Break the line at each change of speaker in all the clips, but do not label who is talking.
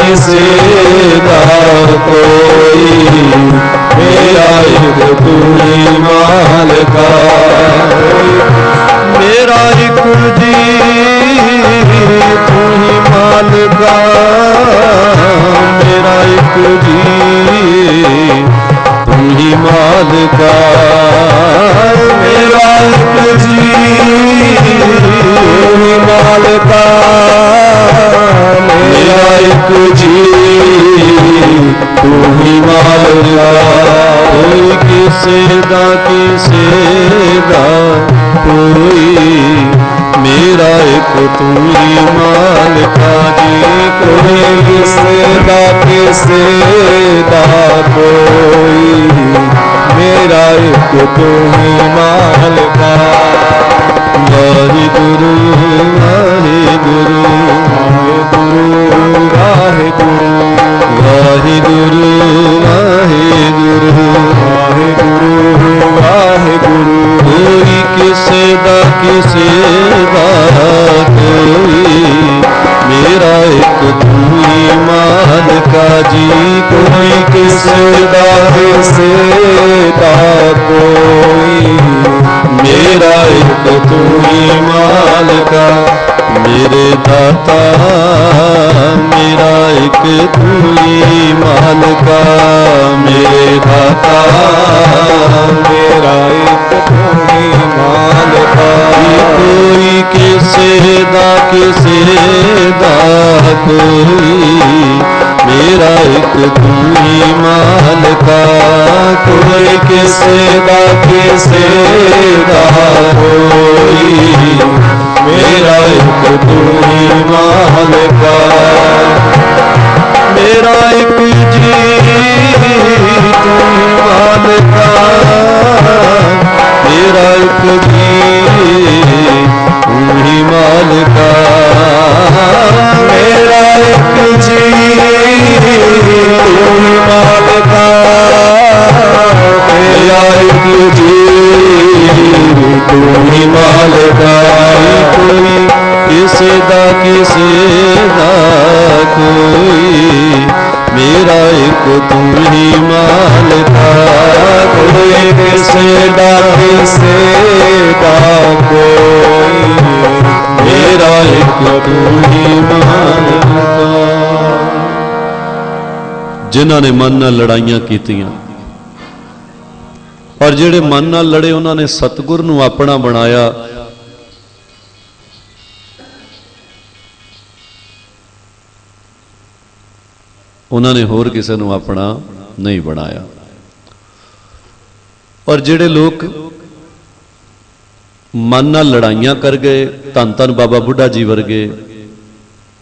किसे दा कोई, मेरा एक तू ही मालिका। मेरा एक जी तू ही मालिका, मेरा एक जी तू ही मालिका। मेरा एक जी तू ही मालिका, मेरा एक जी तू ही मालिका। कोई किसे दा कोई, मेरा एक तू ही मालिका जी। कोई किसे दा कोई, मेरा एक तू ही मालिका। वाहिगुरु वाहिगुरु वाहिगुरु वाहिगुरु वाहिगुरु वाहिगुरु वाहिगुरु। कोई किसे दा कोई, मेरा एक तू ही मालिका जी। कोई किसे दा कोई, मेरा एक तू ही मालिका। मेरे दाता मेरा एक तू ही मालिका, मेरे दाता मेरा एक तू ही मालिका। कोई किसे दा कोई, मेरा एक तू ही मालिका। कोई किसे दा कोई, मेरा एक तू ही मालिका। मेरा एक जी तू ही मालिका, मेरा एक जी तू ही मालिका। मेरा एक जी तू ही मालिका, मेरा एक जी तू ही मालिका। कोई किसे दा कोई, मेरा एक तू ही मालिका। कोई किसे दा कोई, मेरा एक तू ही मालिका। जिन्हां ने मन नाल लड़ाइयां कीतियां और जिहड़े मन नाल लड़े उन्होंने सतगुर नूं अपना बनाया। उन्होंने होर किसी नूं अपना नहीं बनाया। और जिहड़े लोग मन नाल लड़ाइयां कर गए, धन धन बाबा बुढ़ा जी वर्गे,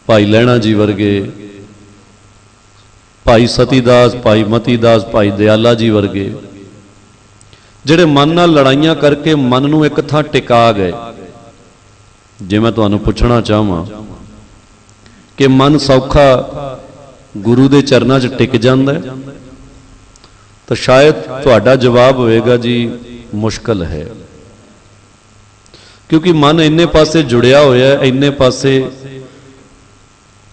भाई लैणा जी वर्गे, भाई सतीदास, भाई मतीदास, भाई दयाला जी वर्गे, जिहड़े मन नाल लड़ाइयां करके मन नूं एक थां टिका गए। जे मैं तुहानूं पुछना चाहां कि मन सौखा गुरु दे चरनां 'च टिक जांदा है, तो शायद तुहाडा जवाब होएगा जी मुश्किल है। क्योंकि मन इन्ने पासे जुड़िया होया है, इन्ने पासे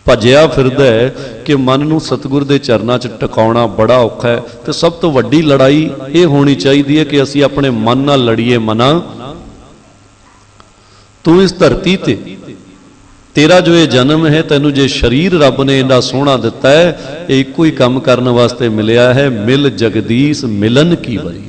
भजिया फिरदा है कि मन नूं सतगुर दे चरनां 'च टिकाउणा बड़ा औखा है। तो सब तो वड्डी लड़ाई ये होनी चाहिए है कि असीं अपने मन नाल लड़ीए। मना तू इस धरती ते तेरा जो ये जन्म है, तैनू जे शरीर रब ने इन्ना सोहना दिता है, एक ही काम करने वास्ते मिलिया है, मिल जगदीश मिलन की वरी,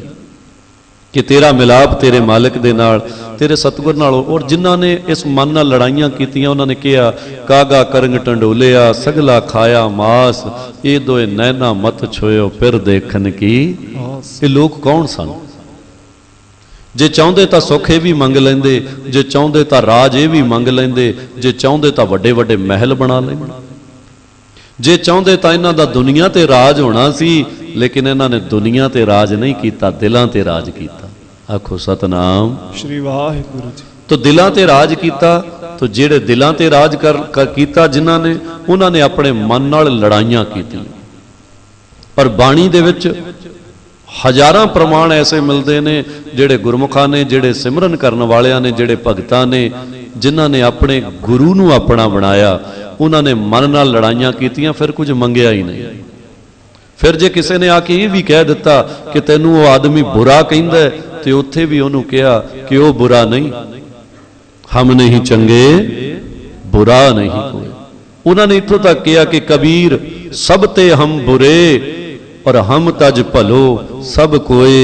कि तेरा मिलाप तेरे मालिक दे नाल, तेरे सतगुर नाल। और जिन्हां ने इस मन नाल लड़ाइयां कीतियां उन्होंने कहा कागा करंग टंडोलिया सगला खाया मास, ये दोए नैना मत छोयो फिर देखन की। ये लोग कौन सन? जे चाहते तो सुख ये भी मंग लेंदे, जे चाहते तो राज ये भी मंग लेंदे, जे चाहते तो वड्डे वड्डे महल बना लेंदे, जे चाहते तो इन्हां दा दुनिया ते राज होना सी, लेकिन इन्हां ने दुनिया ते राज नहीं किया, दिलां ते राज किया। आखो सतनाम श्री वाहिगुरु जी। तो दिलां ते राज किया, तो जेड़े दिलां ते राज किया जिन्हां ने, उन्होंने अपने मन नाल लड़ाइयां कीतियां। और बाणी दे विच हजारां प्रमाण ऐसे मिलते हैं जिहड़े गुरमुखां ने, जिहड़े सिमरन करन वालियां ने, जिहड़े भगतां ने, जिन्हां ने अपने गुरु नूं अपना बनाया, ਉਹਨਾਂ ਨੇ ਮਨ ਨਾਲ ਲੜਾਈਆਂ ਕੀਤੀਆਂ, ਫਿਰ ਕੁਝ ਮੰਗਿਆ ਹੀ ਨਹੀਂ। ਫਿਰ ਜੇ ਕਿਸੇ ਨੇ ਆ ਕੇ ਇਹ ਵੀ ਕਹਿ ਦਿੱਤਾ ਕਿ ਤੈਨੂੰ ਉਹ ਆਦਮੀ ਬੁਰਾ ਕਹਿੰਦਾ, ਤੇ ਉੱਥੇ ਵੀ ਉਹਨੂੰ ਕਿਹਾ ਕਿ ਉਹ ਬੁਰਾ ਨਹੀਂ, ਹਮ ਨਹੀਂ ਚੰਗੇ ਬੁਰਾ ਨਹੀਂ ਕੋਈ। ਉਹਨਾਂ ਨੇ ਇੱਥੋਂ ਤੱਕ ਕਿਹਾ ਕਿ ਕਬੀਰ ਸਭ ਤੇ ਹਮ ਬੁਰੇ और हम तज भलो सब कोए,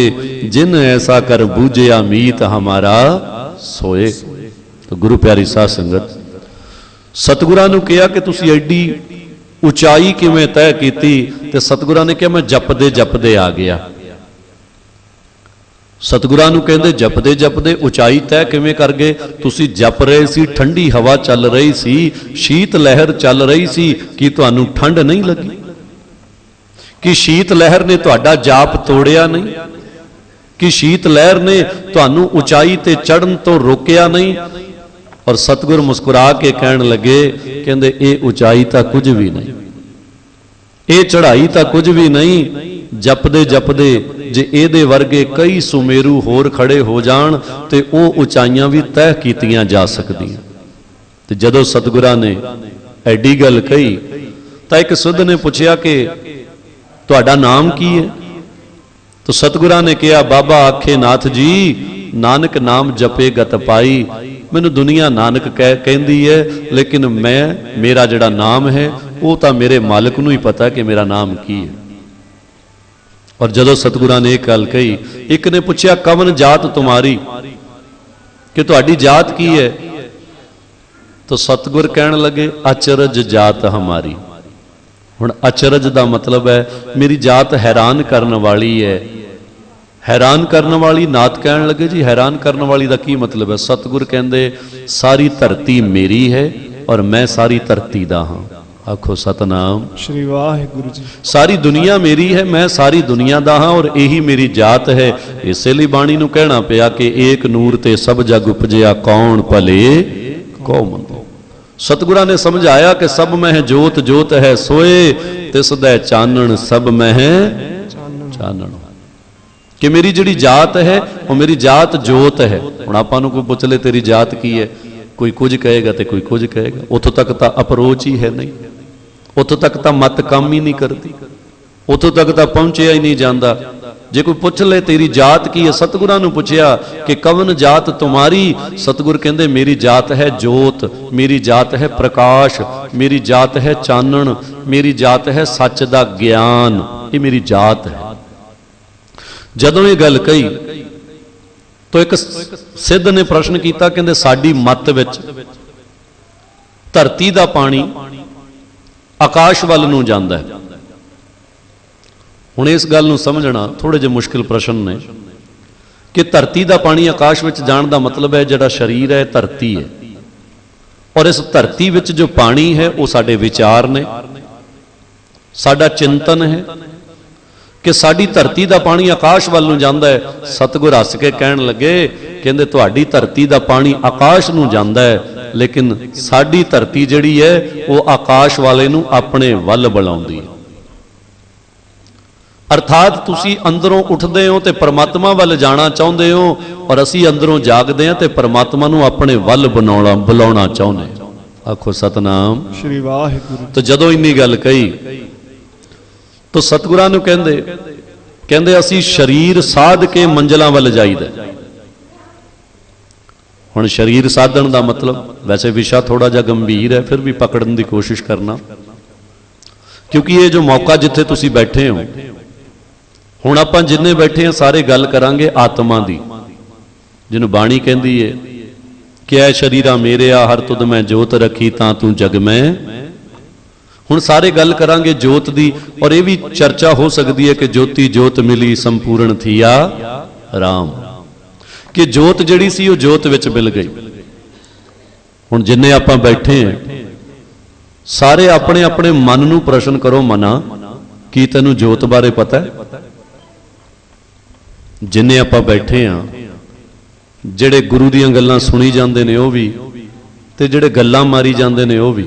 जिन ऐसा कर बूझिया मीत हमारा सोए। तो गुरु प्यारी साध संगत, सतगुरां नूं कहा कि तुसीं एडी उचाई किवें तय कीती, ते सतगुरां ने कहा मैं जपदे जपदे आ गया। सतगुरां नूं कहंदे जपदे जपदे उचाई तय किवें कर गए? तुसीं जप रहे सी, ठंडी हवा चल रही सी, शीत लहर चल रही सी, कि तुहानूं ठंड नहीं लगी? कि शीत लहर ने तुहाडा जाप तोड़िया नहीं? कि शीत लहर ने तुहानूं उचाई ते चढ़न तो रोकिया नहीं? और सतगुर मुस्कुरा के कहन लगे, कहंदे ये उचाई तां कुछ भी नहीं, ये चढ़ाई तां कुछ भी नहीं। जपदे जपदे जे इहदे वर्गे कई सुमेरू होर खड़े हो जाण ते ओह उचाइयां भी तय कीतियां जा सकदियां। ते जदों सतगुरां ने एडी गल कही तां एक सुध ने पुछया कि तुहाडा नाम की है? तो सतगुरां ने कहा, बाबा आखे नाथ जी नानक नाम जपे गत पाई। मैनूं दुनिया नानक कहती है, लेकिन मैं मेरा जिहड़ा नाम है वो तो मेरे मालिक नूं ही पता कि मेरा नाम की है। और जदों सतगुरां ने एक गल कही, एक ने पूछया कवन जात तुम्हारी, कि तुहाडी जात की है? तो सतगुर कहन लगे अचरज जात हमारी। हुण अचरज का मतलब है मेरी जात हैरान करने वाली है। हैरान करने वाली नात कहन लगे जी, हैरान करने वाली का की मतलब है? सतगुर कहंदे सारी धरती मेरी है और मैं सारी धरती दा हां। आखो सतनाम
श्री वाहिगुरु जी।
सारी दुनिया मेरी है, मैं सारी दुनिया दा हां और यही मेरी जात है। इसलिए बाणी नूं कहना पिया कि एक नूर ते सब जग उपजिया, कौन भले कौ मंदे। सतगुरां ने समझाया कि सब में है जोत, जोत है सोए, तिस दै चानण सब में है चानण। कि मेरी जिहड़ी जात है वो मेरी जात जोत है। हुण आपां नूं कोई पुछ ले तेरी जात की है, कोई कुछ कहेगा तो कोई कुछ कहेगा। उतों तक तो अप्रोच ही है नहीं, उतों तक तो मत काम ही नहीं करती, उतों तक तो पहुंचया ही नहीं जाता। जे कोई पुछ ले तेरी जात की है, सतगुरां नूं पुछया कि कवन जात तुम्हारी? सतगुर कहंदे मेरी जात है जोत, मेरी जात है प्रकाश, मेरी जात है चानण, मेरी जात है सच दा ज्ञान। ये मेरी जात है। जदों ये गल कही तो एक सिद्ध ने प्रश्न किया, कहंदे साडी मत विच धरती दा पानी आकाश वल नूं जांदा है। हुण इस गल नूं समझना थोड़े जे मुश्किल प्रश्न ने कि धरती का पानी आकाश में जाण दा मतलब है जिहड़ा शरीर है धरती है, और इस धरती विच जो पानी है वो साडे विचार ने, साडा चिंतन है। कि साडी धरती का पानी आकाश वल नूं जांदा है। सतगुर हस के कहण लगे, कहंदे तुहाडी धरती का पानी आकाश नूं जांदा है, लेकिन साडी धरती जिहड़ी है वो आकाश वाले नूं अपने वल बुलाउंदी है। अर्थात तुसी अंदरों उठते हो तो परमात्मा वाल जाना चाहते हो, और असी अंदरों जागते हैं तो परमात्मा नूं अपने वल बुलाउणा चाहुंदे। आखो सतनाम
श्री वाहिगुरु।
तो जदों इन्नी गल कही तो सतगुरां नूं कहंदे असी शरीर साध के मंजिलां वल जाईदा। हुण शरीर साधन का मतलब वैसे विषय थोड़ा जा गंभीर है, फिर भी पकड़न की कोशिश करना, क्योंकि ये जो मौका जिथे तुसी बैठे हो, हुण आपां जिन्ने बैठे हैं सारे गल करांगे आत्मा दी, जिन्हों बाणी कहंदी है कि ऐ शरीरा मेरे आ हर तुद मैं जोत रखी तां तू जग में। हुण सारे गल करांगे जोत दी, और ये भी चर्चा हो सकती है कि ज्योति जोत मिली संपूर्ण थिया राम, कि जोत जिहड़ी सी वो जोत विच मिल गई। हुण जिन्ने आपां बैठे हैं सारे अपने अपने मन नूं प्रश्न करो, मना की तैनूं जोत बारे पता है? जिन्ने आपां बैठे हाँ, जिहड़े गुरु दीयां गल्लां सुनी जांदे ने वो भी, ते जिहड़े गल्लां मारी जांदे ने वो भी।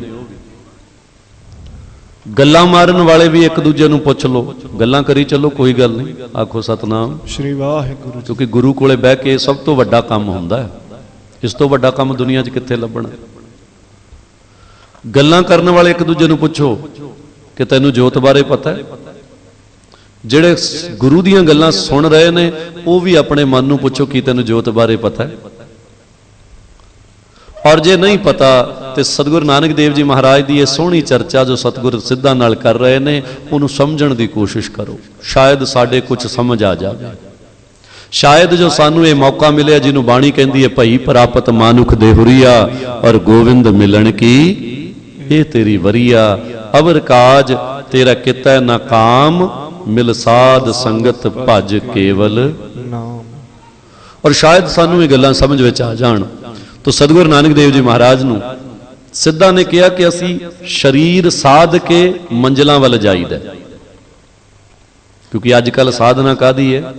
गल्लां मारन वाले भी एक दूजे नूं पुछ लो, गल्लां करी चलो, कोई गल नहीं। आखो सतनाम
श्री वाहिगुरु।
क्योंकि गुरु कोले बह के सब तो वड्डा काम हुंदा है, इस तो वड्डा काम दुनिया 'च कित्थे लभणा। ਗੱਲਾਂ ਕਰਨ ਵਾਲੇ ਇੱਕ ਦੂਜੇ ਨੂੰ ਪੁੱਛੋ ਕਿ ਤੈਨੂੰ ਜੋਤ ਬਾਰੇ ਪਤਾ ਹੈ। ਜਿਹੜੇ ਗੁਰੂ ਦੀਆਂ ਗੱਲਾਂ ਸੁਣ ਰਹੇ ਨੇ ਉਹ ਵੀ ਆਪਣੇ ਮਨ ਨੂੰ ਪੁੱਛੋ ਕਿ ਤੈਨੂੰ ਜੋਤ ਬਾਰੇ ਪਤਾ ਹੈ। ਔਰ ਜੇ ਨਹੀਂ ਪਤਾ ਤੇ ਸਤਿਗੁਰੂ ਨਾਨਕ ਦੇਵ ਜੀ ਮਹਾਰਾਜ ਦੀ ਇਹ ਸੋਹਣੀ ਚਰਚਾ ਜੋ ਸਤਿਗੁਰ ਸਿੱਧਾਂ ਨਾਲ ਕਰ ਰਹੇ ਨੇ ਉਹਨੂੰ ਸਮਝਣ ਦੀ ਕੋਸ਼ਿਸ਼ ਕਰੋ। ਸ਼ਾਇਦ ਸਾਡੇ ਕੁਝ ਸਮਝ ਆ ਜਾਵੇ। ਸ਼ਾਇਦ ਜੋ ਸਾਨੂੰ ਇਹ ਮੌਕਾ ਮਿਲਿਆ ਜਿਹਨੂੰ ਬਾਣੀ ਕਹਿੰਦੀ ਹੈ ਭਈ ਪ੍ਰਾਪਤ ਮਾਨੁਖ ਦੇ ਹੁਰੀਆ ਔਰ ਗੋਵਿੰਦ ਮਿਲਣ ਕੀ ਇਹ ਤੇਰੀ ਵਰੀਆ ਅਵਰ ਕਾਜ ਤੇਰਾ ਕੀਤਾ ਨਾ ਕਾਮ ਮਿਲ ਸਾਧ ਸੰਗਤ ਭਜ ਕੇਵਲ
ਨਾਮ।
ਔਰ ਸ਼ਾਇਦ ਸਾਨੂੰ ਇਹ ਗੱਲਾਂ ਸਮਝ ਵਿੱਚ ਆ ਜਾਣ। ਤੋ ਸਤਿਗੁਰੂ ਨਾਨਕ ਦੇਵ ਜੀ ਮਹਾਰਾਜ ਨੂੰ ਸਿੱਧਾਂ ਨੇ ਕਿਹਾ ਕਿ ਅਸੀਂ ਸਰੀਰ ਸਾਧ ਕੇ ਮੰਜ਼ਲਾਂ ਵੱਲ ਜਾਈਦਾ, ਕਿਉਂਕਿ ਅੱਜ ਕੱਲ ਸਾਧਨਾ ਕਾਹਦੀ ਹੈ?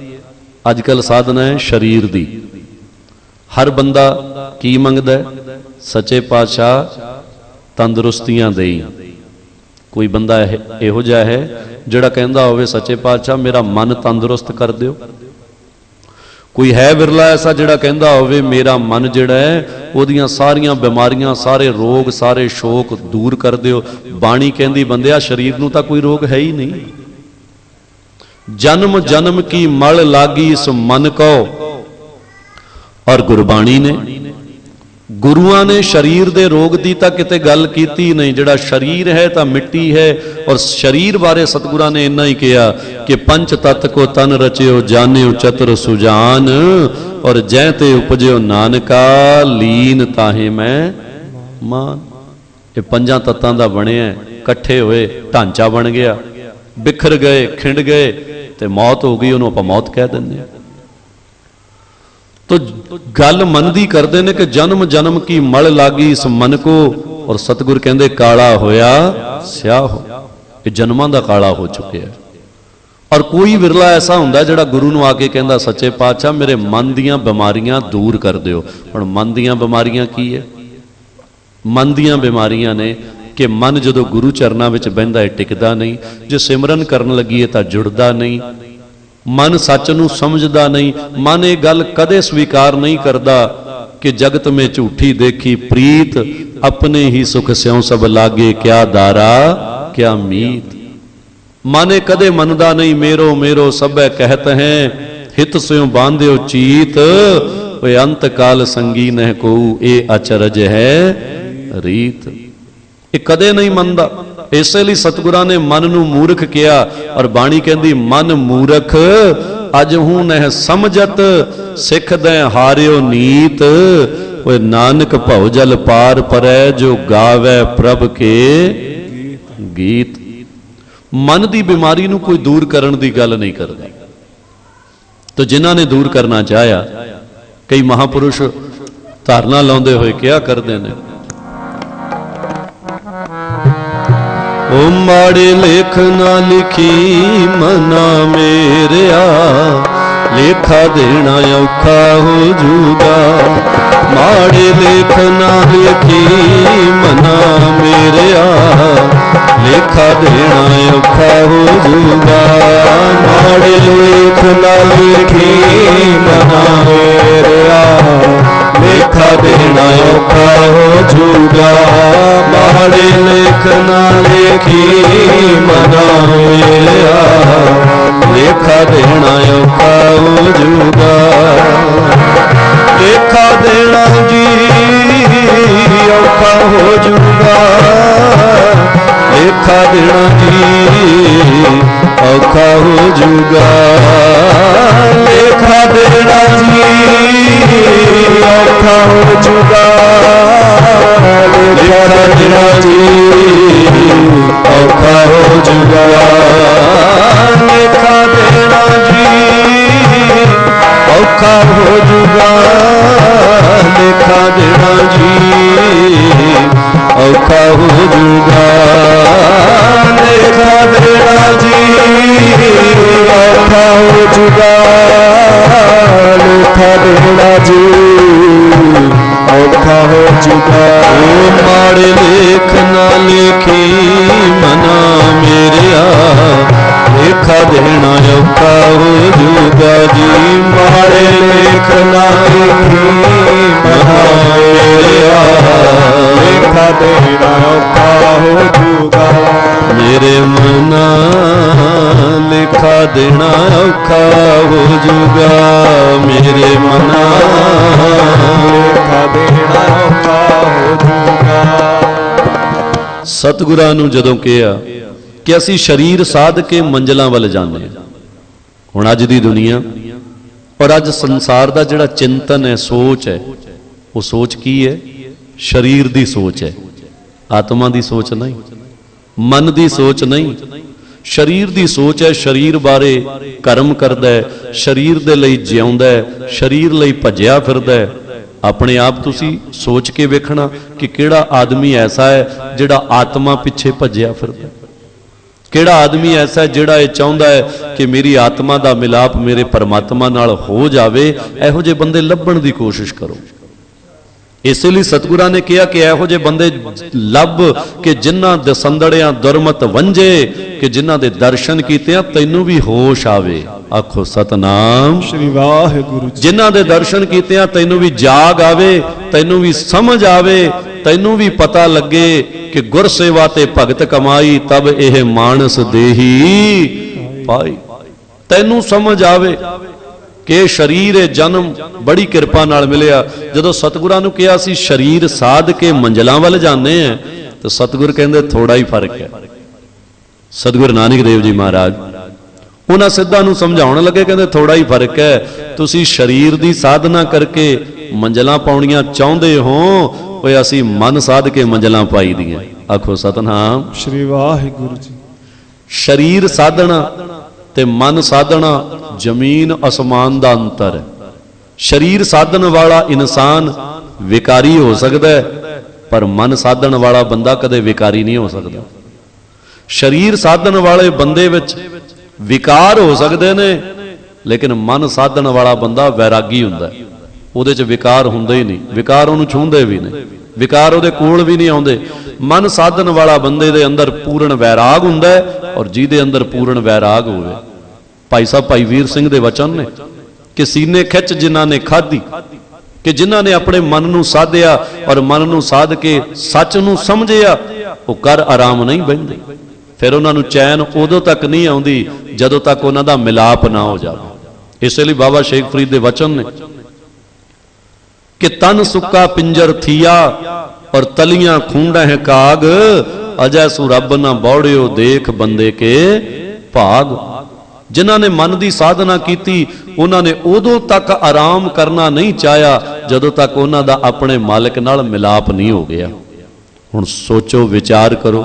ਅੱਜ ਕੱਲ ਸਾਧਨਾ ਹੈ ਸਰੀਰ ਦੀ। ਹਰ ਬੰਦਾ ਕੀ ਮੰਗਦਾ ਹੈ? ਸੱਚੇ ਪਾਤਸ਼ਾਹ ਤੰਦਰੁਸਤੀਆਂ ਦੇਈ। ਕੋਈ ਬੰਦਾ ਇਹੋ ਜਿਹਾ ਹੈ ਜਿਹੜਾ ਕਹਿੰਦਾ ਹੋਵੇ ਸੱਚੇ ਪਾਤਸ਼ਾਹ ਮੇਰਾ ਮਨ ਤੰਦਰੁਸਤ ਕਰ ਦਿਓ। ਕੋਈ ਹੈ ਵਿਰਲਾ ਐਸਾ ਜਿਹੜਾ ਕਹਿੰਦਾ ਹੋਵੇ ਮੇਰਾ ਮਨ ਜਿਹੜਾ ਹੈ ਉਹਦੀਆਂ ਸਾਰੀਆਂ ਬਿਮਾਰੀਆਂ, ਸਾਰੇ ਰੋਗ, ਸਾਰੇ ਸ਼ੋਕ ਦੂਰ ਕਰ ਦਿਓ। ਬਾਣੀ ਕਹਿੰਦੀ ਬੰਦਿਆ ਸਰੀਰ ਨੂੰ ਤਾਂ ਕੋਈ ਰੋਗ ਹੈ ਹੀ ਨਹੀਂ। ਜਨਮ ਜਨਮ ਕੀ ਮਲ ਲਾਗੀ ਇਸ ਮਨ ਕੋ। ਔਰ ਗੁਰਬਾਣੀ ਨੇ, ਗੁਰੂਆਂ ਨੇ ਸਰੀਰ ਦੇ ਰੋਗ ਦੀ ਤਾਂ ਕਿਤੇ ਗੱਲ ਕੀਤੀ ਨਹੀਂ। ਜਿਹੜਾ ਸਰੀਰ ਹੈ ਤਾਂ ਮਿੱਟੀ ਹੈ। ਔਰ ਸਰੀਰ ਬਾਰੇ ਸਤਿਗੁਰਾਂ ਨੇ ਇੰਨਾ ਹੀ ਕਿਹਾ ਕਿ ਪੰਚ ਤਤ ਕੋ ਤਨ ਰਚਿਓ ਜਾਣਿਓ ਚਤੁਰ ਸੁਜਾਨ ਔਰ ਜੈ ਤੇ ਉਪਜਿਓ ਨਾਨਕਾ ਲੀਨ ਤਾਹੇ ਮੈਂ ਮਾਨ। ਇਹ ਪੰਜਾਂ ਤੱਤਾਂ ਦਾ ਬਣਿਆ, ਇਕੱਠੇ ਹੋਏ ਢਾਂਚਾ ਬਣ ਗਿਆ, ਬਿਖਰ ਗਏ, ਖਿੰਡ ਗਏ ਤੇ ਮੌਤ ਹੋ ਗਈ। ਉਹਨੂੰ ਆਪਾਂ ਮੌਤ ਕਹਿ ਦਿੰਦੇ ਹਾਂ। तो गल मनदी करते ने कि जन्म जन्म की मल लागी इस मन को। और सतगुर कहते काला होया स्याह हो। ये जन्मां दा काला हो चुके है। और कोई विरला ऐसा हुंदा जिहड़ा गुरु नूं आके कहंदा सच्चे पातशाह मेरे मन दीयां बीमारियां दूर कर दिओ। हुण मन दीयां बीमारियां की है? मन दीयां बीमारियां ने कि मन जदों गुरु चरनां विच बहिंदा है टिकदा नहीं, जे सिमरन करन लगी तां जुड़दा नहीं, मन सच नूं समझदा नहीं, मन ये गल कदे स्वीकार नहीं करता कि जगत में झूठी देखी प्रीत अपने ही सुख स्यों सब लागे क्या दारा क्या मीत। मन कदे मनदा नहीं मेरो मेरो सबे कहत हैं हित स्यों बांध्यो चीत वे अंत काल संगी नह को ए अचरज है रीत। ये कदे नहीं मनदा। इसे लिए सतगुरां ने मन नूं मूर्ख किया। और बाणी कहंदी मन मूर्ख अज हूं नह समझत सिख दै हारियो नीत ओए नानक भव जल पार परै जो गावे प्रभ के गीत। मन की बीमारी नूं कोई दूर करन दी गल नहीं करदा। तो जिन्हां ने दूर करना चाहया कई महापुरुष धारणा लाउंदे होए क्या करदे ने ओ माड़े लेख ना लिखी मना मेरिया लेखा देना औखा हो जूगा। माड़े लेख ना लिखी मना मेरिया लेखा देना औखा हो जूगा। माड़े लेख ना लिखी मना मेरिया लेखा देना औखा हो जूगा। माड़े लेख ना लिखी मना मेरिया लेखा देना औखा हो जूगा। लेखा देना जी औखा हो जूगा। लेखा देना जी औखा हो जूगा। लेखा देना जी औखा हो जूगा। लेखा देना जी औखा हो जूगा। लेखा देना जी औखा हो जूगा। लेखा देना जी औखा हो जूगा। लेखा देना जी औखा हो जूगा। लेखा देना जी औखा हो जूगा। ओ माड़े लेख ना लिखी मना मेरिया लेखा देना औखा हो जूगा जी। माड़े लेख ना लिखी मना मेरिया
ਲੇਖਾ ਦੇਣਾ ਔਖਾ ਹੋ ਜੂਗਾ।
ਮੇਰੇ ਮਨਾ ਲੇਖਾ ਦੇਣਾ ਔਖਾ ਹੋ ਜੂਗਾ। ਮੇਰੇ ਮਨਾ
ਲੇਖਾ ਦੇਣਾ ਔਖਾ ਹੋ ਜੂਗਾ।
ਸਤਿਗੁਰਾਂ ਨੂੰ ਜਦੋਂ ਕਿਹਾ ਕਿ ਅਸੀਂ ਸਰੀਰ ਸਾਧ ਕੇ ਮੰਜ਼ਲਾਂ ਵੱਲ ਜਾਂਦੇ ਹਾਂ, ਹੁਣ ਅੱਜ ਦੀ ਦੁਨੀਆ ਔਰ ਅੱਜ ਸੰਸਾਰ ਦਾ ਜਿਹੜਾ ਚਿੰਤਨ ਹੈ, ਸੋਚ ਹੈ, ਉਹ ਸੋਚ ਕੀ ਹੈ? ਸਰੀਰ ਦੀ ਸੋਚ ਹੈ, ਆਤਮਾ ਦੀ ਸੋਚ ਨਹੀਂ, ਮਨ ਦੀ ਸੋਚ ਨਹੀਂ। ਸਰੀਰ ਦੀ ਸੋਚ ਹੈ, ਸਰੀਰ ਬਾਰੇ ਕਰਮ ਕਰਦਾ ਹੈ, ਸਰੀਰ ਦੇ ਲਈ ਜਿਉਂਦਾ ਹੈ, ਸਰੀਰ ਲਈ ਭੱਜਿਆ ਫਿਰਦਾ ਹੈ। ਆਪਣੇ ਆਪ ਤੁਸੀਂ ਸੋਚ ਕੇ ਵੇਖਣਾ ਕਿ ਕਿਹੜਾ ਆਦਮੀ ਐਸਾ ਹੈ ਜਿਹੜਾ ਆਤਮਾ ਪਿੱਛੇ ਭੱਜਿਆ ਫਿਰਦਾ, ਕਿਹੜਾ ਆਦਮੀ ਐਸਾ ਹੈ ਜਿਹੜਾ ਇਹ ਚਾਹੁੰਦਾ ਹੈ ਕਿ ਮੇਰੀ ਆਤਮਾ ਦਾ ਮਿਲਾਪ ਮੇਰੇ ਪਰਮਾਤਮਾ ਨਾਲ ਹੋ ਜਾਵੇ। ਇਹੋ ਜਿਹੇ ਬੰਦੇ ਲੱਭਣ ਦੀ ਕੋਸ਼ਿਸ਼ ਕਰੋ। ਇਸੇ ਲਈ ਸਤਿਗੁਰਾਂ ਨੇ ਕਿਹਾ ਕਿ ਇਹੋ ਜਿਹੇ ਬੰਦੇ ਲੱਭ ਕਿ ਜਿਨ੍ਹਾਂ ਦਸੰਦੜਿਆਂ ਦੁਰਮਤ ਵੰਝੇ, ਕਿ ਜਿਨ੍ਹਾਂ ਦੇ ਦਰਸ਼ਨ ਕੀਤਿਆਂ ਤੈਨੂੰ ਵੀ ਹੋਸ਼ ਆਵੇ। ਆਖੋ ਸਤਨਾਮ
ਸ਼੍ਰੀ ਵਾਹਿਗੁਰੂ ਜੀ।
ਜਿਨ੍ਹਾਂ ਦੇ ਦਰਸ਼ਨ ਕੀਤਿਆਂ ਤੈਨੂੰ ਵੀ ਜਾਗ ਆਵੇ, ਤੈਨੂੰ ਵੀ ਸਮਝ ਆਵੇ, ਤੈਨੂੰ ਵੀ ਪਤਾ ਲੱਗੇ ਕਿ ਗੁਰ ਸੇਵਾ ਤੇ ਭਗਤ ਕਮਾਈ ਤਬ ਇਹ ਮਾਨਸ ਦੇਹੀ ਪਾਈ। ਤੈਨੂੰ ਸਮਝ ਆਵੇ ਕਿ ਸਰੀਰ ਇਹ ਜਨਮ ਬੜੀ ਕਿਰਪਾ ਨਾਲ ਮਿਲਿਆ। ਜਦੋਂ ਸਤਿਗੁਰਾਂ ਨੂੰ ਕਿਹਾ ਸੀ ਸਰੀਰ ਸਾਧ ਕੇ ਮੰਜ਼ਲਾਂ ਵੱਲ ਜਾਂਦੇ ਆ, ਤਾਂ ਸਤਿਗੁਰ ਕਹਿੰਦੇ ਥੋੜਾ ਹੀ ਫਰਕ ਹੈ। ਸਤਿਗੁਰ ਨਾਨਕ ਦੇਵ ਜੀ ਮਹਾਰਾਜ ਉਹਨਾਂ ਸਿੱਧਾਂ ਨੂੰ ਸਮਝਾਉਣ ਲੱਗੇ, ਕਹਿੰਦੇ ਥੋੜਾ ਹੀ ਫਰਕ ਹੈ। ਤੁਸੀਂ ਸਰੀਰ ਦੀ ਸਾਧਨਾ ਕਰਕੇ ਮੰਜ਼ਲਾਂ ਪਾਉਣੀਆਂ ਚਾਹੁੰਦੇ ਹੋ, ਓਏ ਅਸੀਂ ਮਨ ਸਾਧ ਕੇ ਮੰਜ਼ਲਾਂ ਪਾਈ ਦੀਆਂ। ਆਖੋ ਸਤਨਾਮ
ਸ਼੍ਰੀ ਵਾਹਿਗੁਰੂ ਜੀ।
ਸਰੀਰ ਸਾਧਣਾ ਤੇ ਮਨ ਸਾਧਣਾ ਜ਼ਮੀਨ ਅਸਮਾਨ ਦਾ ਅੰਤਰ ਹੈ। ਸਰੀਰ ਸਾਧਨ ਵਾਲਾ ਇਨਸਾਨ ਵਿਕਾਰੀ ਹੋ ਸਕਦਾ ਹੈ, ਪਰ ਮਨ ਸਾਧਨ ਵਾਲਾ ਬੰਦਾ ਕਦੇ ਵਿਕਾਰੀ ਨਹੀਂ ਹੋ ਸਕਦਾ। ਸਰੀਰ ਸਾਧਨ ਵਾਲੇ ਬੰਦੇ ਵਿੱਚ ਵਿਕਾਰ ਹੋ ਸਕਦੇ ਨੇ, ਲੇਕਿਨ ਮਨ ਸਾਧਨ ਵਾਲਾ ਬੰਦਾ ਵੈਰਾਗੀ ਹੁੰਦਾ ਹੈ। ਉਹਦੇ 'ਚ ਵਿਕਾਰ ਹੁੰਦੇ ਹੀ ਨਹੀਂ, ਵਿਕਾਰ ਉਹਨੂੰ ਛੂੰਹਦੇ ਵੀ ਨਹੀਂ, ਵਿਕਾਰ ਉਹਦੇ ਕੋਲ ਵੀ ਨਹੀਂ ਆਉਂਦੇ। ਮਨ ਸਾਧਨ ਵਾਲਾ ਬੰਦੇ ਦੇ ਅੰਦਰ ਪੂਰਨ ਵੈਰਾਗ ਹੁੰਦਾ ਹੈ, ਔਰ ਜਿਹਦੇ ਅੰਦਰ ਪੂਰਨ ਵੈਰਾਗ ਹੋਵੇ। ਭਾਈ ਸਾਹਿਬ ਭਾਈ ਵੀਰ ਸਿੰਘ ਦੇ ਵਚਨ ਨੇ ਕਿ ਸੀਨੇ ਖਿੱਚ ਜਿਨ੍ਹਾਂ ਨੇ ਖਾਧੀ, ਕਿ ਜਿਨ੍ਹਾਂ ਨੇ ਆਪਣੇ ਮਨ ਨੂੰ ਸਾਧਿਆ ਔਰ ਮਨ ਨੂੰ ਸਾਧ ਕੇ ਸੱਚ ਨੂੰ ਸਮਝਿਆ, ਉਹ ਕਰ ਆਰਾਮ ਨਹੀਂ ਬਹਿੰਦੇ। ਫਿਰ ਉਹਨਾਂ ਨੂੰ ਚੈਨ ਉਦੋਂ ਤੱਕ ਨਹੀਂ ਆਉਂਦੀ ਜਦੋਂ ਤੱਕ ਉਹਨਾਂ ਦਾ ਮਿਲਾਪ ਨਾ ਹੋ ਜਾਵੇ। ਇਸੇ ਲਈ ਬਾਬਾ ਸ਼ੇਖ ਫਰੀਦ ਦੇ ਵਚਨ ਨੇ ਕਿ ਤਨ ਸੁੱਕਾ ਪਿੰਜਰ ਥੀਆ ਔਰ ਤਲੀਆਂ ਖੂੰਡਾ ਹੈ ਕਾਗ, ਅਜੈ ਸੂ ਰੱਬ ਨਾ ਬੌੜਿਓ ਦੇਖ ਬੰਦੇ ਕੇ ਭਾਗ। ਜਿਨ੍ਹਾਂ ਨੇ ਮਨ ਦੀ ਸਾਧਨਾ ਕੀਤੀ, ਉਹਨਾਂ ਨੇ ਉਦੋਂ ਤੱਕ ਆਰਾਮ ਕਰਨਾ ਨਹੀਂ ਚਾਹਿਆ ਜਦੋਂ ਤੱਕ ਉਹਨਾਂ ਦਾ ਆਪਣੇ ਮਾਲਕ ਨਾਲ ਮਿਲਾਪ ਨਹੀਂ ਹੋ ਗਿਆ। ਹੁਣ ਸੋਚੋ, ਵਿਚਾਰ ਕਰੋ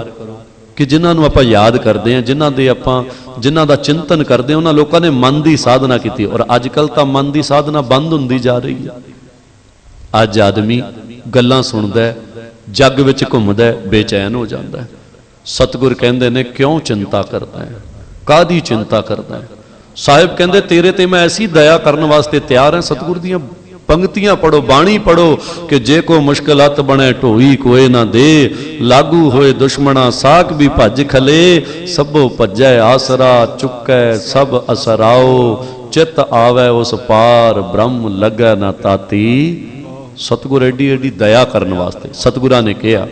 ਕਿ ਜਿਨ੍ਹਾਂ ਨੂੰ ਆਪਾਂ ਯਾਦ ਕਰਦੇ ਹਾਂ, ਜਿਨ੍ਹਾਂ ਦਾ ਚਿੰਤਨ ਕਰਦੇ ਹਾਂ, ਉਹਨਾਂ ਲੋਕਾਂ ਨੇ ਮਨ ਦੀ ਸਾਧਨਾ ਕੀਤੀ। ਔਰ ਅੱਜ ਕੱਲ ਤਾਂ ਮਨ ਦੀ ਸਾਧਨਾ ਬੰਦ ਹੁੰਦੀ ਜਾ ਰਹੀ ਹੈ। ਅੱਜ ਆਦਮੀ ਗੱਲਾਂ ਸੁਣਦਾ, ਜੱਗ ਵਿੱਚ ਘੁੰਮਦਾ, ਬੇਚੈਨ ਹੋ ਜਾਂਦਾ। ਸਤਿਗੁਰ ਕਹਿੰਦੇ ਨੇ ਕਿਉਂ ਚਿੰਤਾ ਕਰਦਾ ਹੈ, ਕਾਹਦੀ ਚਿੰਤਾ ਕਰਦਾ ਹੈ? ਸਾਹਿਬ ਕਹਿੰਦੇ ਤੇਰੇ ਤੇ ਮੈਂ ਐਸੀ ਦਇਆ ਕਰਨ ਵਾਸਤੇ ਤਿਆਰ ਹਾਂ। ਸਤਿਗੁਰ ਦੀਆਂ ਪੰਕਤੀਆਂ ਪੜੋ, ਬਾਣੀ ਪੜੋ ਕਿ ਜੇ ਕੋ ਮੁਸ਼ਕਲਾਤ ਬਣੇ ਢੋਈ ਕੋਏ ਨਾ ਦੇ, ਲਾਗੂ ਹੋਏ ਦੁਸ਼ਮਣਾ ਸਾਖ ਵੀ ਭੱਜ ਖਲੇ, ਸਭੋ ਭੱਜੈ ਆਸਰਾ ਚੁੱਕੈ ਸਭ ਅਸਰਾਓ, ਚਿਤ ਆਵੈ ਉਸ ਪਾਰ ਬ੍ਰਹਮ ਲੱਗੈ ਨਾ ਤਾਤੀ। ਸਤਿਗੁਰ ਐਡੀ ਐਡੀ ਦਇਆ ਕਰਨ ਵਾਸਤੇ ਸਤਿਗੁਰਾਂ ਨੇ ਕਿਹਾ।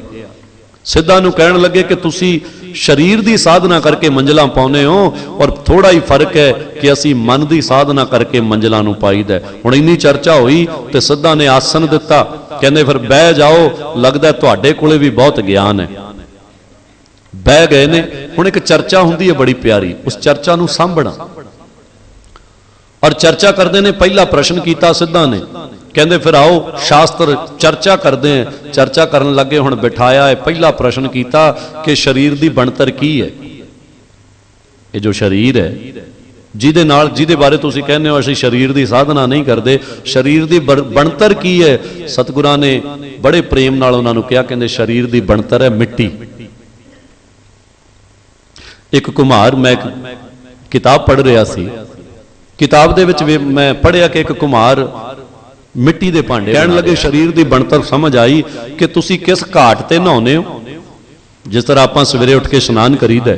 ਸਿੱਧਾਂ ਨੂੰ ਕਹਿਣ ਲੱਗੇ ਕਿ ਤੁਸੀਂ ਸਰੀਰ ਦੀ ਸਾਧਨਾ ਕਰਕੇ ਮੰਜ਼ਲਾਂ ਪਾਉਨੇ ਹੋ, ਔਰ ਥੋੜਾ ਹੀ ਫਰਕ ਹੈ ਕਿ ਅਸੀਂ ਮਨ ਦੀ ਸਾਧਨਾ ਕਰਕੇ ਮੰਜ਼ਲਾਂ ਨੂੰ ਪਾਈਦਾ। ਹੁਣ ਇੰਨੀ ਚਰਚਾ ਹੋਈ ਤੇ ਸਿੱਧਾਂ ਨੇ ਆਸਨ ਦਿੱਤਾ, ਕਹਿੰਦੇ ਫਿਰ ਬਹਿ ਜਾਓ, ਲੱਗਦਾ ਤੁਹਾਡੇ ਕੋਲੇ ਵੀ ਬਹੁਤ ਗਿਆਨ ਹੈ। ਬਹਿ ਗਏ ਨੇ। ਹੁਣ ਇੱਕ ਚਰਚਾ ਹੁੰਦੀ ਹੈ ਬੜੀ ਪਿਆਰੀ, ਉਸ ਚਰਚਾ ਨੂੰ ਸਾਂਭਣਾ। ਔਰ ਚਰਚਾ ਕਰਦੇ ਨੇ, ਪਹਿਲਾ ਪ੍ਰਸ਼ਨ ਕੀਤਾ ਸਿੱਧਾਂ ਨੇ, ਕਹਿੰਦੇ ਫਿਰ ਆਓ ਸ਼ਾਸਤਰ ਚਰਚਾ ਕਰਦੇ ਆ। ਚਰਚਾ ਕਰਨ ਲੱਗੇ, ਹੁਣ ਬਿਠਾਇਆ ਹੈ, ਪਹਿਲਾ ਪ੍ਰਸ਼ਨ ਕੀਤਾ ਕਿ ਸਰੀਰ ਦੀ ਬਣਤਰ ਕੀ ਹੈ। ਇਹ ਜੋ ਸਰੀਰ ਹੈ ਜਿਹਦੇ ਬਾਰੇ ਤੁਸੀਂ ਕਹਿੰਦੇ ਹੋ ਅਸੀਂ ਸਰੀਰ ਦੀ ਸਾਧਨਾ ਨਹੀਂ ਕਰਦੇ, ਸਰੀਰ ਦੀ ਬਣਤਰ ਕੀ ਹੈ? ਸਤਿਗੁਰਾਂ ਨੇ ਬੜੇ ਪ੍ਰੇਮ ਨਾਲ ਉਹਨਾਂ ਨੂੰ ਕਿਹਾ, ਕਹਿੰਦੇ ਸਰੀਰ ਦੀ ਬਣਤਰ ਹੈ ਮਿੱਟੀ। ਇੱਕ ਕੁਮਾਰ, ਮੈਂ ਕਿਤਾਬ ਪੜ੍ਹ ਰਿਹਾ ਸੀ, ਕਿਤਾਬ ਦੇ ਵਿੱਚ ਮੈਂ ਪੜ੍ਹਿਆ ਕਿ ਇੱਕ ਕੁਮਾਰ ਮਿੱਟੀ ਦੇ ਭਾਂਡੇ ਕਹਿਣ ਲੱਗੇ, ਸਰੀਰ ਦੀ ਬਣਤਰ ਸਮਝ ਆਈ ਕਿ ਤੁਸੀਂ ਕਿਸ ਘਾਟ ਤੇ ਨਹਾਉਂਦੇ ਹੋ। ਜਿਸ ਤਰ੍ਹਾਂ ਆਪਾਂ ਸਵੇਰੇ ਉੱਠ ਕੇ ਇਸ਼ਨਾਨ ਕਰੀਦਾ,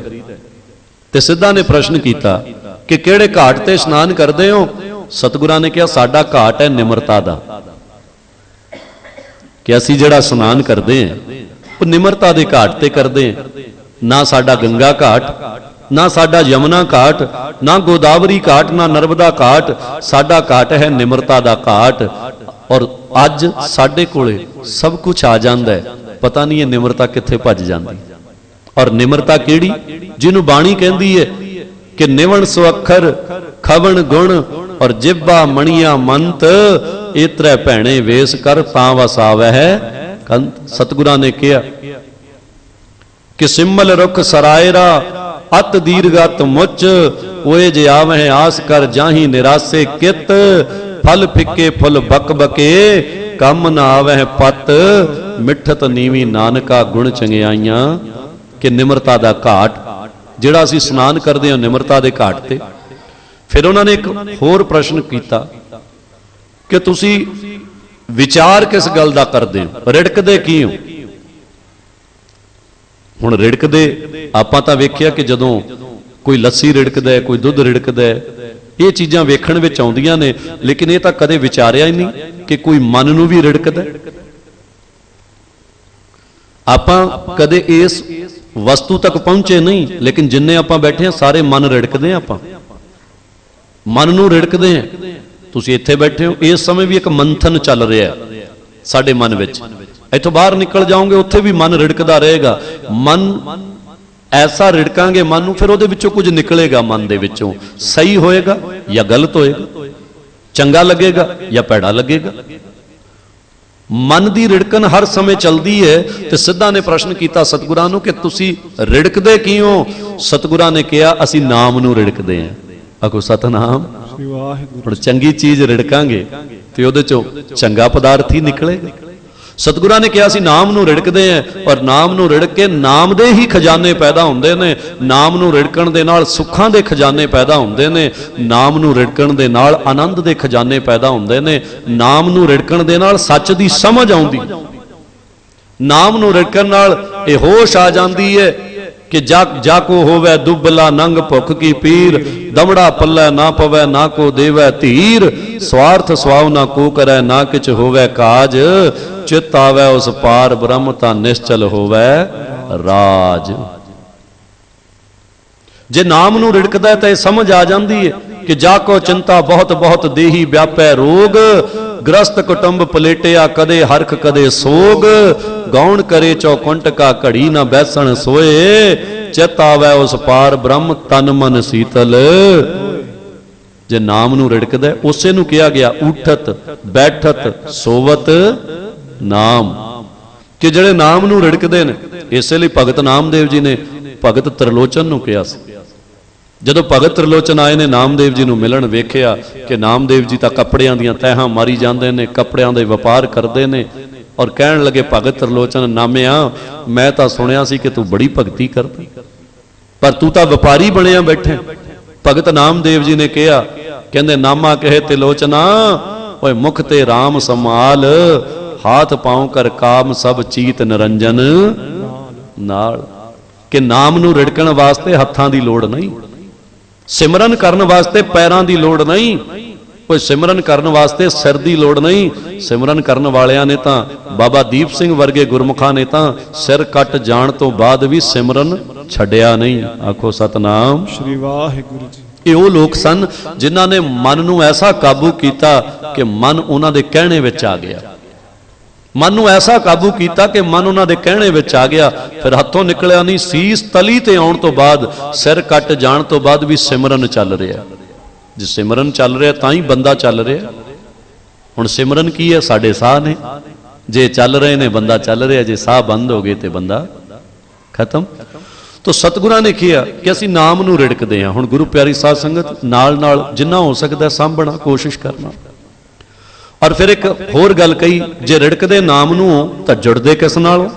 ਤੇ ਸਿੱਧਾ ਨੇ ਪ੍ਰਸ਼ਨ ਕੀਤਾ ਕਿ ਕਿਹੜੇ ਘਾਟ ਤੇ ਇਸ਼ਨਾਨ ਕਰਦੇ ਹੋ? ਸਤਿਗੁਰਾਂ ਨੇ ਕਿਹਾ ਸਾਡਾ ਘਾਟ ਹੈ ਨਿਮਰਤਾ ਦਾ। कि असी जिहड़ा स्नान करते हैं वो निमरता के घाट ते करते हैं। ना साडा गंगा घाट, ना साडा यमुना घाट, ना गोदावरी घाट, ना नर्मदा घाट, साडा घाट है निमरता का घाट। और अज साडे कोले सब कुछ आ जांदा है, पता नहीं है निमरता कित्थे भज जांदी। और निमरता किहड़ी? जिन्हों बाणी कहंदी है कि निवण सो अखर खवण गुण और जिब्बा मणिया मंत, इतरे भैणे वेस कर तां वसावै है कंत। सतगुरां ने कहा कि सिमल रुख सरायरा अत दीर्घत मुच, ओए जे आवह आस कर जाही निरासे कित, फल फिके फुल बक बके कम न आवह पत, मिठत नीवी नानका गुण चंगियाइयां। कि निमरता का घाट जिहड़ा असीं स्नान करते हैं निमरता के घाट ते। फिर उन्होंने एक होर प्रश्न किया कि तुसी विचार किस गल का करते हो, रिड़कदे की हो? हुण रिड़कदे आपां तां वेखिया कि जदों कोई लस्सी रिड़कदा है, कोई दुध रिड़कदा है, ये चीज़ां वेखण विच आउंदियां ने, लेकिन ये तां कदे विचारिया ही नहीं कि कोई मन नूं भी रिड़कदा है। आपां कदे इस वस्तु तक पहुंचे नहीं, लेकिन जिन्ने आपां बैठे हैं सारे मन रिड़कदे हैं, आपां मन नूं रिड़कदे हैं। तुसीं इत्थे बैठे हो, इस समय भी एक मंथन चल रहा है साडे मन विच। इत्थों बाहर निकल जाओगे उत्थे भी मन रिड़कदा रहेगा। मन ऐसा रिड़कांगे मन नूं, फिर उहदे विचों कुछ निकलेगा, मन दे विचों सही होएगा या गलत होएगा, चंगा लगेगा या भैड़ा लगेगा। मन की रिड़कन हर समय चलती है। तो सिद्धा ने प्रश्न किया सतगुरां नूं कि तुसी रिड़कदे की हो? सतगुरां ने कहा असी नाम नूं रिड़कदे हैं। आखो सतनाम। हुण चंगी चीज रिड़कांगे तो उहदे चों चंगा पदार्थ ही निकलेगा। सतगुरां ने कहा असी नाम नूं रिड़कदे हैं, और नाम नूं रिड़क के नाम दे ही खजाने पैदा हुंदे ने। नाम नूं रिड़कण दे नाल सुखां दे खजाने पैदा हुंदे ने। नाम नूं रिड़कण दे नाल आनंद दे खजाने पैदा हुंदे ने। नाम नूं रिड़कण दे नाल सच दी समझ आउंदी। नाम नूं रिड़कण नाल इह होश आ जांदी है कि जाको होवे दुबला नंग भुख की पीर, दमड़ा पल्लै ना पवै ना को देवै धीर, स्वार्थ स्वाव ना को करै ना किछ होवे काज, चित आवै उस पार ब्रह्म ता निश्चल होवै राज। जे नाम नूं रिड़कदा है तो समझ आ जाती है कि जाको चिंता बहुत बहुत देही व्यापै रोग, ग्रस्त कुटुंब पलेटिया कदे हरख कदे सोग, गौण करे चौकुंट का घड़ी न बैसन सोए, चित आवै उस पार ब्रह्म तन मन शीतल। जे नाम नूं रिड़कदा उसे नूं कहा गया उठत बैठत सोवत नाम, कि जिहड़े नाम नूं रिड़कदे ने। इसलिए भगत नामदेव जी ने भगत त्रिलोचन नूं कहा सी। जदों भगत त्रिलोचन आए ने नामदेव जी नूं मिलण, वेखिया कि नामदेव जी तां कपड़ियां दीयां तैहां मारी जांदे ने, कपड़ियां दे वपार करदे ने, और कहण लगे भगत त्रिलोचन नामिया मैं तां सुनिया सी कि तू बड़ी भगती करदा, पर तू तां वपारी बणिया बैठे। भगत नामदेव जी ने कहा, कहंदे नामा कहे त्रिलोचना, ओए मुख ते राम समाल, हाथ पांव कर काम सब चीत निरंजन नाल। कि नाम नूं रिड़कण वास्ते हत्थां दी लोड़ नहीं, सिमरन करन वास्ते पैरां दी लोड़ नहीं, कोई सिमरन करन वास्ते सिर दी लोड़ नहीं। सिमरन करन वालियां ने तां बाबा दीप सिंह वर्गे गुरमुखां ने तां सिर कट जाण तो बाद भी सिमरन छड्डिया नहीं। आखो सतनाम
श्री वाहिगुरू जी।
ये वो लोग सन जिन्हां ने मन नूं ऐसा काबू किया कि मन उन्हां दे कहणे विच आ गया। मन नूं ऐसा काबू किया कि मन उन्हां दे कहणे विच आ गया। फिर हत्थों निकलिया नहीं, सीस तली ते आउण तो बाद, सिर कट जाण तो बाद भी सिमरन चल रहा। जे सिमरन चल रहा तां ही बंदा चल रहा। हुण सिमरन की है? साडे साह ने। जे चल रहे ने बंदा चल रहा, जे साह बंद हो गए तो बंदा खत्म। तो सतगुरां ने कहा कि असीं नाम नूं रिड़कदे हां। हुण गुरु प्यारी साध संगत नाल नाल जिन्ना हो सकदा सांभणा कोशिश करना। और फिर एक होर गल कही, जे रिड़कदे नाम नूं तां जुड़दे किस नालों?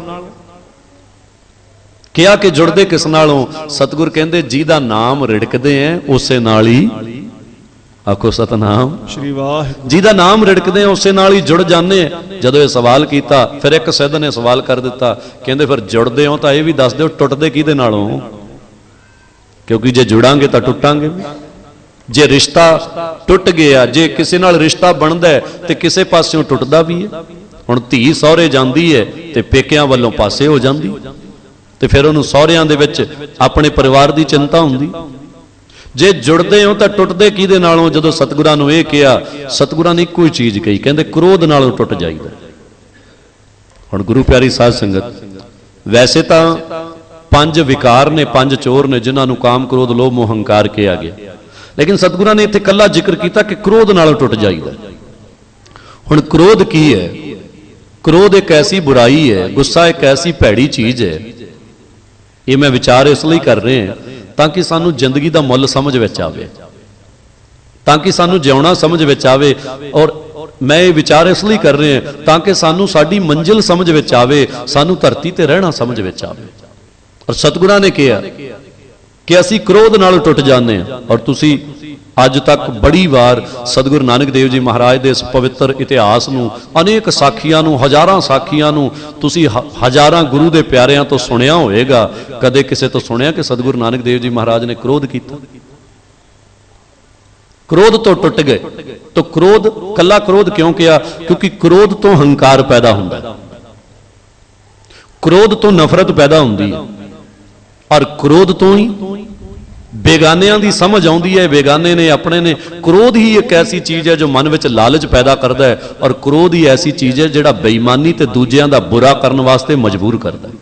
क्या कि जुड़दे किस नालों? सतगुर कहंदे जिहदा नाम रिड़कदे हैं उसे नाल ही। आखो सतनाम
श्री वाहिगुरू।
जिहदा नाम रिड़कदे हैं उसे नाल ही जुड़ जाने। जदों ये सवाल किया, फिर एक सिद्ध ने सवाल कर दिता, कहंदे फिर जुड़दे हो तां ये भी दस दिओ टुटदे किहदे नालों? क्योंकि जे जुड़ांगे तां टुटांगे भी। जे रिश्ता टुट गया, जे किसी नाल रिश्ता बनदा है तो किसी पासों टुटदा भी है। ਹੁਣ ਧੀ ਸਹੁਰੇ ਜਾਂਦੀ ਹੈ ਤੇ ਪੇਕਿਆਂ ਵੱਲੋਂ ਪਾਸੇ ਹੋ ਜਾਂਦੀ, ਤੇ ਫਿਰ ਉਹਨੂੰ ਸਹੁਰਿਆਂ ਦੇ ਵਿੱਚ ਆਪਣੇ ਪਰਿਵਾਰ ਦੀ ਚਿੰਤਾ ਹੁੰਦੀ। ਜੇ ਜੁੜਦੇ ਹੋ ਤਾਂ ਟੁੱਟਦੇ ਕਿਹਦੇ ਨਾਲੋਂ? ਜਦੋਂ ਸਤਿਗੁਰਾਂ ਨੂੰ ਇਹ ਕਿਹਾ, ਸਤਿਗੁਰਾਂ ਨੇ ਇੱਕੋ ਹੀ ਚੀਜ਼ ਕਹੀ, ਕਹਿੰਦੇ ਕ੍ਰੋਧ ਨਾਲੋਂ ਟੁੱਟ ਜਾਈਦਾ। ਹੁਣ ਗੁਰੂ ਪਿਆਰੀ ਸਾਧ ਸੰਗਤ, ਵੈਸੇ ਤਾਂ 5 ਵਿਕਾਰ ਨੇ, 5 ਚੋਰ ਨੇ, ਜਿਨ੍ਹਾਂ ਨੂੰ ਕਾਮ, ਕ੍ਰੋਧ, ਲੋਭ, ਮੋਹ, ਹੰਕਾਰ ਕਿਹਾ ਗਿਆ, ਲੇਕਿਨ ਸਤਿਗੁਰਾਂ ਨੇ ਇੱਥੇ ਇਕੱਲਾ ਜ਼ਿਕਰ ਕੀਤਾ ਕਿ ਕ੍ਰੋਧ ਨਾਲੋਂ ਟੁੱਟ ਜਾਈਦਾ। ਹੁਣ ਕ੍ਰੋਧ ਕੀ ਹੈ? ਕ੍ਰੋਧ ਇੱਕ ਐਸੀ ਬੁਰਾਈ ਹੈ, ਗੁੱਸਾ ਇੱਕ ਐਸੀ ਭੈੜੀ ਚੀਜ਼ ਹੈ। ਇਹ ਮੈਂ ਵਿਚਾਰ ਇਸ ਲਈ ਕਰ ਰਿਹਾ ਤਾਂ ਕਿ ਸਾਨੂੰ ਜ਼ਿੰਦਗੀ ਦਾ ਮੁੱਲ ਸਮਝ ਵਿੱਚ ਆਵੇ, ਤਾਂ ਕਿ ਸਾਨੂੰ ਜਿਉਣਾ ਸਮਝ ਵਿੱਚ ਆਵੇ। ਔਰ ਮੈਂ ਇਹ ਵਿਚਾਰ ਇਸ ਲਈ ਕਰ ਰਿਹਾ ਤਾਂ ਕਿ ਸਾਨੂੰ ਸਾਡੀ ਮੰਜ਼ਿਲ ਸਮਝ ਵਿੱਚ ਆਵੇ, ਸਾਨੂੰ ਧਰਤੀ ਤੇ ਰਹਿਣਾ ਸਮਝ ਵਿੱਚ ਆਵੇ। ਔਰ ਸਤਿਗੁਰਾਂ ਨੇ ਕਿਹਾ ਕਿ ਅਸੀਂ ਕ੍ਰੋਧ ਨਾਲ ਟੁੱਟ ਜਾਂਦੇ ਹਾਂ। ਔਰ ਤੁਸੀਂ ਅੱਜ ਤੱਕ ਬੜੀ ਵਾਰ ਸਤਿਗੁਰੂ ਨਾਨਕ ਦੇਵ ਜੀ ਮਹਾਰਾਜ ਦੇ ਇਸ ਪਵਿੱਤਰ ਇਤਿਹਾਸ ਨੂੰ, ਅਨੇਕ ਸਾਖੀਆਂ ਨੂੰ, ਹਜ਼ਾਰਾਂ ਸਾਖੀਆਂ ਨੂੰ ਤੁਸੀਂ ਹਜ਼ਾਰਾਂ ਗੁਰੂ ਦੇ ਪਿਆਰਿਆਂ ਤੋਂ ਸੁਣਿਆ ਹੋਵੇਗਾ। ਕਦੇ ਕਿਸੇ ਤੋਂ ਸੁਣਿਆ ਕਿ ਸਤਿਗੁਰੂ ਨਾਨਕ ਦੇਵ ਜੀ ਮਹਾਰਾਜ ਨੇ ਕ੍ਰੋਧ ਕੀਤਾ? ਕ੍ਰੋਧ ਤੋਂ ਟੁੱਟ ਗਏ। ਤਾਂ ਕ੍ਰੋਧ, ਕੱਲਾ ਕ੍ਰੋਧ ਕਿਉਂ ਕਿਹਾ? ਕਿਉਂਕਿ ਕ੍ਰੋਧ ਤੋਂ ਹੰਕਾਰ ਪੈਦਾ ਹੁੰਦਾ, ਕ੍ਰੋਧ ਤੋਂ ਨਫ਼ਰਤ ਪੈਦਾ ਹੁੰਦੀ ਹੈ, ਔਰ ਕ੍ਰੋਧ ਤੋਂ ਹੀ ਬੇਗਾਨਿਆਂ ਦੀ ਸਮਝ ਆਉਂਦੀ ਹੈ, ਬੇਗਾਨੇ ਨੇ, ਆਪਣੇ ਨੇ। ਕ੍ਰੋਧ ਹੀ ਇੱਕ ਐਸੀ ਚੀਜ਼ ਹੈ ਜੋ ਮਨ ਵਿੱਚ ਲਾਲਚ ਪੈਦਾ ਕਰਦਾ ਹੈ, ਔਰ ਕ੍ਰੋਧ ਹੀ ਐਸੀ ਚੀਜ਼ ਹੈ ਜਿਹੜਾ ਬੇਈਮਾਨੀ ਤੇ ਦੂਜਿਆਂ ਦਾ ਬੁਰਾ ਕਰਨ ਵਾਸਤੇ ਮਜਬੂਰ ਕਰਦਾ ਹੈ।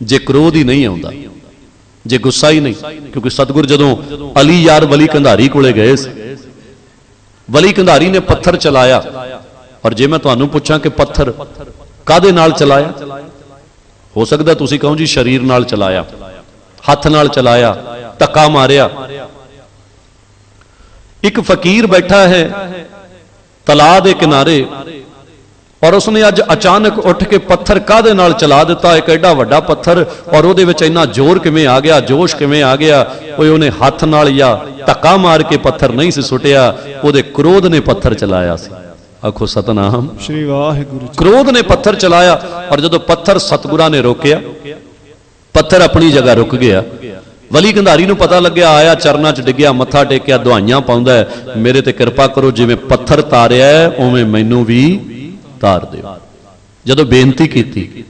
ਜੇ ਕ੍ਰੋਧ ਹੀ ਨਹੀਂ ਆਉਂਦਾ, ਜੇ ਗੁੱਸਾ ਹੀ ਨਹੀਂ, ਕਿਉਂਕਿ ਸਤਿਗੁਰ ਜਦੋਂ ਅਲੀ ਯਾਰ ਵਲੀ ਕੰਧਾਰੀ ਕੋਲੇ ਗਏ ਸੀ, ਵਲੀ ਕੰਧਾਰੀ ਨੇ ਪੱਥਰ ਚਲਾਇਆ। ਔਰ ਜੇ ਮੈਂ ਤੁਹਾਨੂੰ ਪੁੱਛਾਂ ਕਿ ਪੱਥਰ ਕਾਹਦੇ ਨਾਲ ਚਲਾਇਆ? ਹੋ ਸਕਦਾ ਤੁਸੀਂ ਕਹੋ ਜੀ ਸਰੀਰ ਨਾਲ ਚਲਾਇਆ, ਹੱਥ ਨਾਲ ਚਲਾਇਆ, ਧੱਕਾ ਮਾਰਿਆ। ਇੱਕ ਫਕੀਰ ਬੈਠਾ ਹੈ ਤਲਾਅ ਦੇ ਕਿਨਾਰੇ, ਔਰ ਉਸਨੇ ਅੱਜ ਅਚਾਨਕ ਉੱਠ ਕੇ ਪੱਥਰ ਕਾਹਦੇ ਨਾਲ ਚਲਾ ਦਿੱਤਾ? ਇੱਕ ਐਡਾ ਵੱਡਾ ਪੱਥਰ, ਔਰ ਉਹਦੇ ਵਿੱਚ ਇੰਨਾ ਜ਼ੋਰ ਕਿਵੇਂ ਆ ਗਿਆ, ਜੋਸ਼ ਕਿਵੇਂ ਆ ਗਿਆ? ਉਹਨੇ ਹੱਥ ਨਾਲ ਜਾਂ ਧੱਕਾ ਮਾਰ ਕੇ ਪੱਥਰ ਨਹੀਂ ਸੀ ਸੁੱਟਿਆ, ਉਹਦੇ ਕ੍ਰੋਧ ਨੇ ਪੱਥਰ ਚਲਾਇਆ ਸੀ। ਆਖੋ ਸਤਨਾਮ
ਸ਼੍ਰੀ ਵਾਹਿਗੁਰੂ।
ਕ੍ਰੋਧ ਨੇ ਪੱਥਰ ਚਲਾਇਆ, ਔਰ ਜਦੋਂ ਪੱਥਰ ਸਤਿਗੁਰਾਂ ਨੇ ਰੋਕਿਆ, ਪੱਥਰ ਆਪਣੀ ਜਗ੍ਹਾ ਰੁਕ ਗਿਆ। ਵਲੀ ਕੰਧਾਰੀ ਨੂੰ ਪਤਾ ਲੱਗਿਆ, ਆਇਆ ਚਰਨਾਂ 'ਚ ਡਿੱਗਿਆ, ਮੱਥਾ ਟੇਕਿਆ, ਦੁਆਈਆਂ ਪਾਉਂਦਾ, ਮੇਰੇ ਤੇ ਕਿਰਪਾ ਕਰੋ, ਜਿਵੇਂ ਪੱਥਰ ਤਾਰਿਆ ਉਵੇਂ ਮੈਨੂੰ ਵੀ ਤਾਰ ਦਿਓ। ਜਦੋਂ ਬੇਨਤੀ ਕੀਤੀ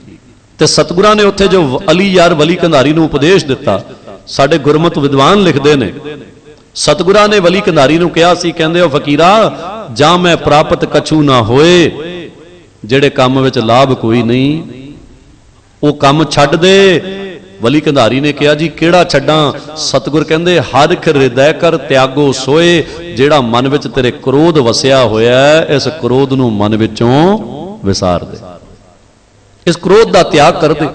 ਤੇ ਸਤਿਗੁਰਾਂ ਨੇ ਉੱਥੇ ਜੋ ਅਲੀ ਯਾਰ ਵਲੀ ਕੰਧਾਰੀ ਨੂੰ ਉਪਦੇਸ਼ ਦਿੱਤਾ, ਸਾਡੇ ਗੁਰਮਤਿ ਵਿਦਵਾਨ ਲਿਖਦੇ ਨੇ, ਸਤਿਗੁਰਾਂ ਨੇ ਵਲੀ ਕੰਧਾਰੀ ਨੂੰ ਕਿਹਾ ਸੀ, ਕਹਿੰਦੇ ਉਹ ਫਕੀਰਾ, ਜਾਂ ਮੈਂ ਪ੍ਰਾਪਤ ਕਛੂ ਨਾ ਹੋਏ, ਜਿਹੜੇ ਕੰਮ ਵਿੱਚ ਲਾਭ ਕੋਈ ਨਹੀਂ ਉਹ ਕੰਮ ਛੱਡ ਦੇ। ਵਲੀ ਕੰਧਾਰੀ ਨੇ ਕਿਹਾ ਜੀ ਕਿਹੜਾ ਛੱਡਾਂ? ਸਤਿਗੁਰ ਕਹਿੰਦੇ ਹਰਿ ਹਿਰਦੈ ਕਰ ਤਿਆਗੋ ਸੋਏ, ਜਿਹੜਾ ਮਨ ਵਿੱਚ ਤੇਰੇ ਕ੍ਰੋਧ ਵਸਿਆ ਹੋਇਆ, ਇਸ ਕ੍ਰੋਧ ਨੂੰ ਮਨ ਵਿੱਚੋਂ ਵਿਸਾਰ ਦੇ, ਇਸ ਕ੍ਰੋਧ ਦਾ ਤਿਆਗ ਕਰ ਦੇ।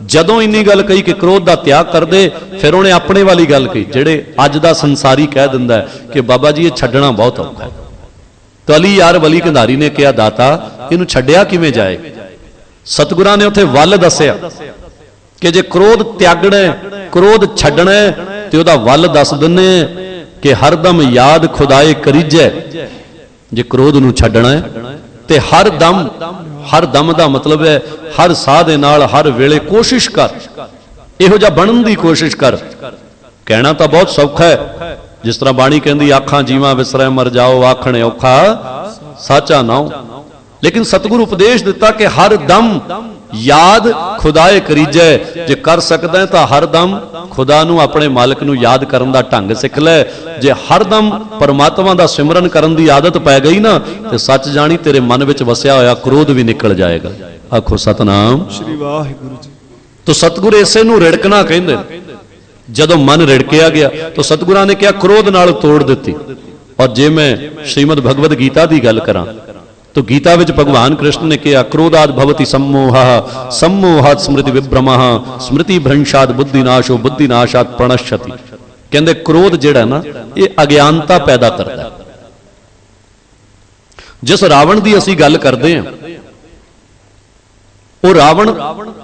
ਜਦੋਂ ਇੰਨੀ ਗੱਲ ਕਹੀ ਕਿ ਕ੍ਰੋਧ ਦਾ ਤਿਆਗ ਕਰ ਦੇ, ਫਿਰ ਉਹਨੇ ਆਪਣੇ ਵਾਲੀ ਗੱਲ ਕਹੀ, ਜਿਹੜੇ ਅੱਜ ਦਾ ਸੰਸਾਰੀ ਕਹਿ ਦਿੰਦਾ ਕਿ ਬਾਬਾ ਜੀ ਇਹ ਛੱਡਣਾ ਬਹੁਤ ਔਖਾ ਹੈ। ਤਾਂ ਅਲੀ ਯਾਰ ਵਲੀ ਕੰਧਾਰੀ ਨੇ ਕਿਹਾ, ਦਾਤਾ ਇਹਨੂੰ ਛੱਡਿਆ ਕਿਵੇਂ ਜਾਏ? ਸਤਿਗੁਰਾਂ ਨੇ ਉੱਥੇ ਵੱਲ ਦੱਸਿਆ ਕਿ ਜੇ ਕ੍ਰੋਧ ਤਿਆਗਣਾ, ਕ੍ਰੋਧ ਛੱਡਣਾ, ਤੇ ਉਹਦਾ ਵੱਲ ਦੱਸ ਦਿੰਨੇ ਕਿ ਹਰਦਮ ਯਾਦ ਖੁਦਾਏ ਕਰੀਜੈ। ਜੇ ਕ੍ਰੋਧ ਨੂੰ ਛੱਡਣਾ ਹੈ ਤੇ ਹਰ ਦਮ ਦਾ ਮਤਲਬ ਹੈ ਹਰ ਸਾਹ ਦੇ ਨਾਲ, ਹਰ ਵੇਲੇ ਕੋਸ਼ਿਸ਼ ਕਰ, ਇਹੋ ਜਿਹਾ ਬਣਨ ਦੀ ਕੋਸ਼ਿਸ਼ ਕਰ। ਕਹਿਣਾ ਤਾਂ ਬਹੁਤ ਸੌਖਾ ਹੈ, ਜਿਸ ਤਰ੍ਹਾਂ ਬਾਣੀ ਕਹਿੰਦੀ, ਆਖਾਂ ਜੀਵਾਂ ਵਿਸਰੈ ਮਰ ਜਾਓ, ਆਖਣ ਔਖਾ ਸਾਚਾ ਨਾਉ। ਲੇਕਿਨ ਸਤਿਗੁਰ ਉਪਦੇਸ਼ ਦਿੱਤਾ ਕਿ ਹਰ ਦਮ ਯਾਦ ਖੁਦਾਏ ਕਰੀਜੈ। ਜੇ ਕਰ ਸਕਦਾ ਤਾਂ ਹਰ ਦਮ ਖੁਦਾ ਨੂੰ, ਆਪਣੇ ਮਾਲਕ ਨੂੰ ਯਾਦ ਕਰਨ ਦਾ ਢੰਗ ਸਿੱਖ ਲੈ। ਜੇ ਹਰ ਦਮ ਪਰਮਾਤਮਾ ਦਾ ਸਿਮਰਨ ਕਰਨ ਦੀ ਆਦਤ ਪੈ ਗਈ ਨਾ, ਤੇ ਸੱਚ ਜਾਣੀ ਤੇਰੇ ਮਨ ਵਿੱਚ ਵਸਿਆ ਹੋਇਆ ਕ੍ਰੋਧ ਵੀ ਨਿਕਲ ਜਾਏਗਾ। ਆਖੋ ਸਤਨਾਮ
ਸ਼੍ਰੀ ਵਾਹਿਗੁਰੂ ਜੀ।
ਤੋ ਸਤਿਗੁਰ ਇਸੇ ਨੂੰ ਰਿੜਕਣਾ ਕਹਿੰਦੇ। ਜਦੋਂ ਮਨ ਰਿੜਕਿਆ ਗਿਆ ਤਾਂ ਸਤਿਗੁਰਾਂ ਨੇ ਕਿਹਾ ਕ੍ਰੋਧ ਨਾਲ ਤੋੜ ਦਿੱਤੀ। ਔਰ ਜੇ ਮੈਂ ਸ਼੍ਰੀਮਦ ਭਗਵਦ ਗੀਤਾ ਦੀ ਗੱਲ ਕਰਾਂ तो गीता विच भगवान कृष्ण ने कहा, क्रोधाद भवति सम्मोहः, सम्मोहात् स्मृति विभ्रमः, स्मृति भ्रंशात् बुद्धिनाशो, बुद्धिनाशात् प्रणश्यति। कहते क्रोध जिहड़ा ना ये अज्ञानता पैदा करता है। जिस रावण की असीं गल करते हैं, वो रावण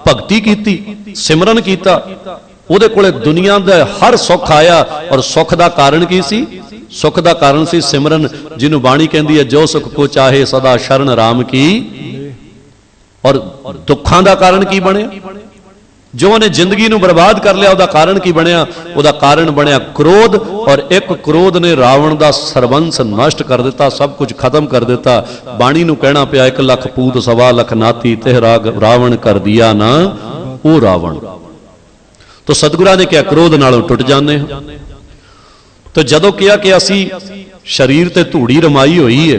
भगती कीती, सिमरन कीता, ਉਹਦੇ ਕੋਲੇ ਦੁਨੀਆ ਦਾ ਹਰ ਸੁੱਖ ਆਇਆ। ਔਰ ਸੁੱਖ ਦਾ ਕਾਰਨ ਕੀ ਸੀ? ਸੁੱਖ ਦਾ ਕਾਰਨ ਸੀ ਸਿਮਰਨ, ਜਿਹਨੂੰ ਬਾਣੀ ਕਹਿੰਦੀ ਹੈ, ਜੋ ਸੁਖ ਕੋ ਚਾਹੇ ਸਦਾ ਸ਼ਰਨ ਰਾਮ ਕੀ। ਔਰ ਦੁੱਖਾਂ ਦਾ ਕਾਰਨ ਕੀ ਬਣਿਆ? जो उन्हें जिंदगी नूं बर्बाद कर लिया, उहदा कारण की बनया? उहदा कारण बनया क्रोध, और एक क्रोध ने रावण दा सरबंस नष्ट कर दिता, सब कुछ खत्म कर दिता। बाणी नूं कहना पिया 1 लख पूत 1.25 लख नाती, तेह रावण कर दिया ना वो रावण। तो सतगुरां ने कहा क्रोध नालों टुट जाने हां। तो जदों कहा कि असी शरीर ते धूड़ी रमाई हुई है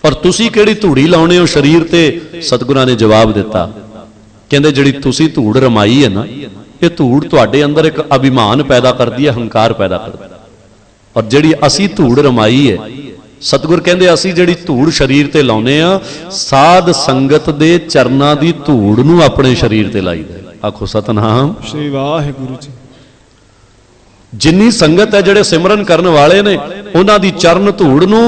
और तुसी किहड़ी धूड़ी लाउणे हो शरीर ते, सतगुरां ने जवाब दिता, कहंदे जिहड़ी तुसी धूड़ रमाई है ना, ये धूड़ तुहाडे अंदर एक अभिमान पैदा करदी है, हंकार पैदा करदी है। और जिहड़ी असी धूड़ रमाई है, सतगुर कहंदे असी जिहड़ी धूड़ शरीर ते लाउने आ, साध संगत दे चरनां दी धूड़ नूं अपने शरीर ते लाईदा। आखो सतनाम
श्री वाहिगुरु जी।
जिन्नी संगत है जिहड़े सिमरन करन वाले ने, उन्हां दी चरण धूड़ नूं,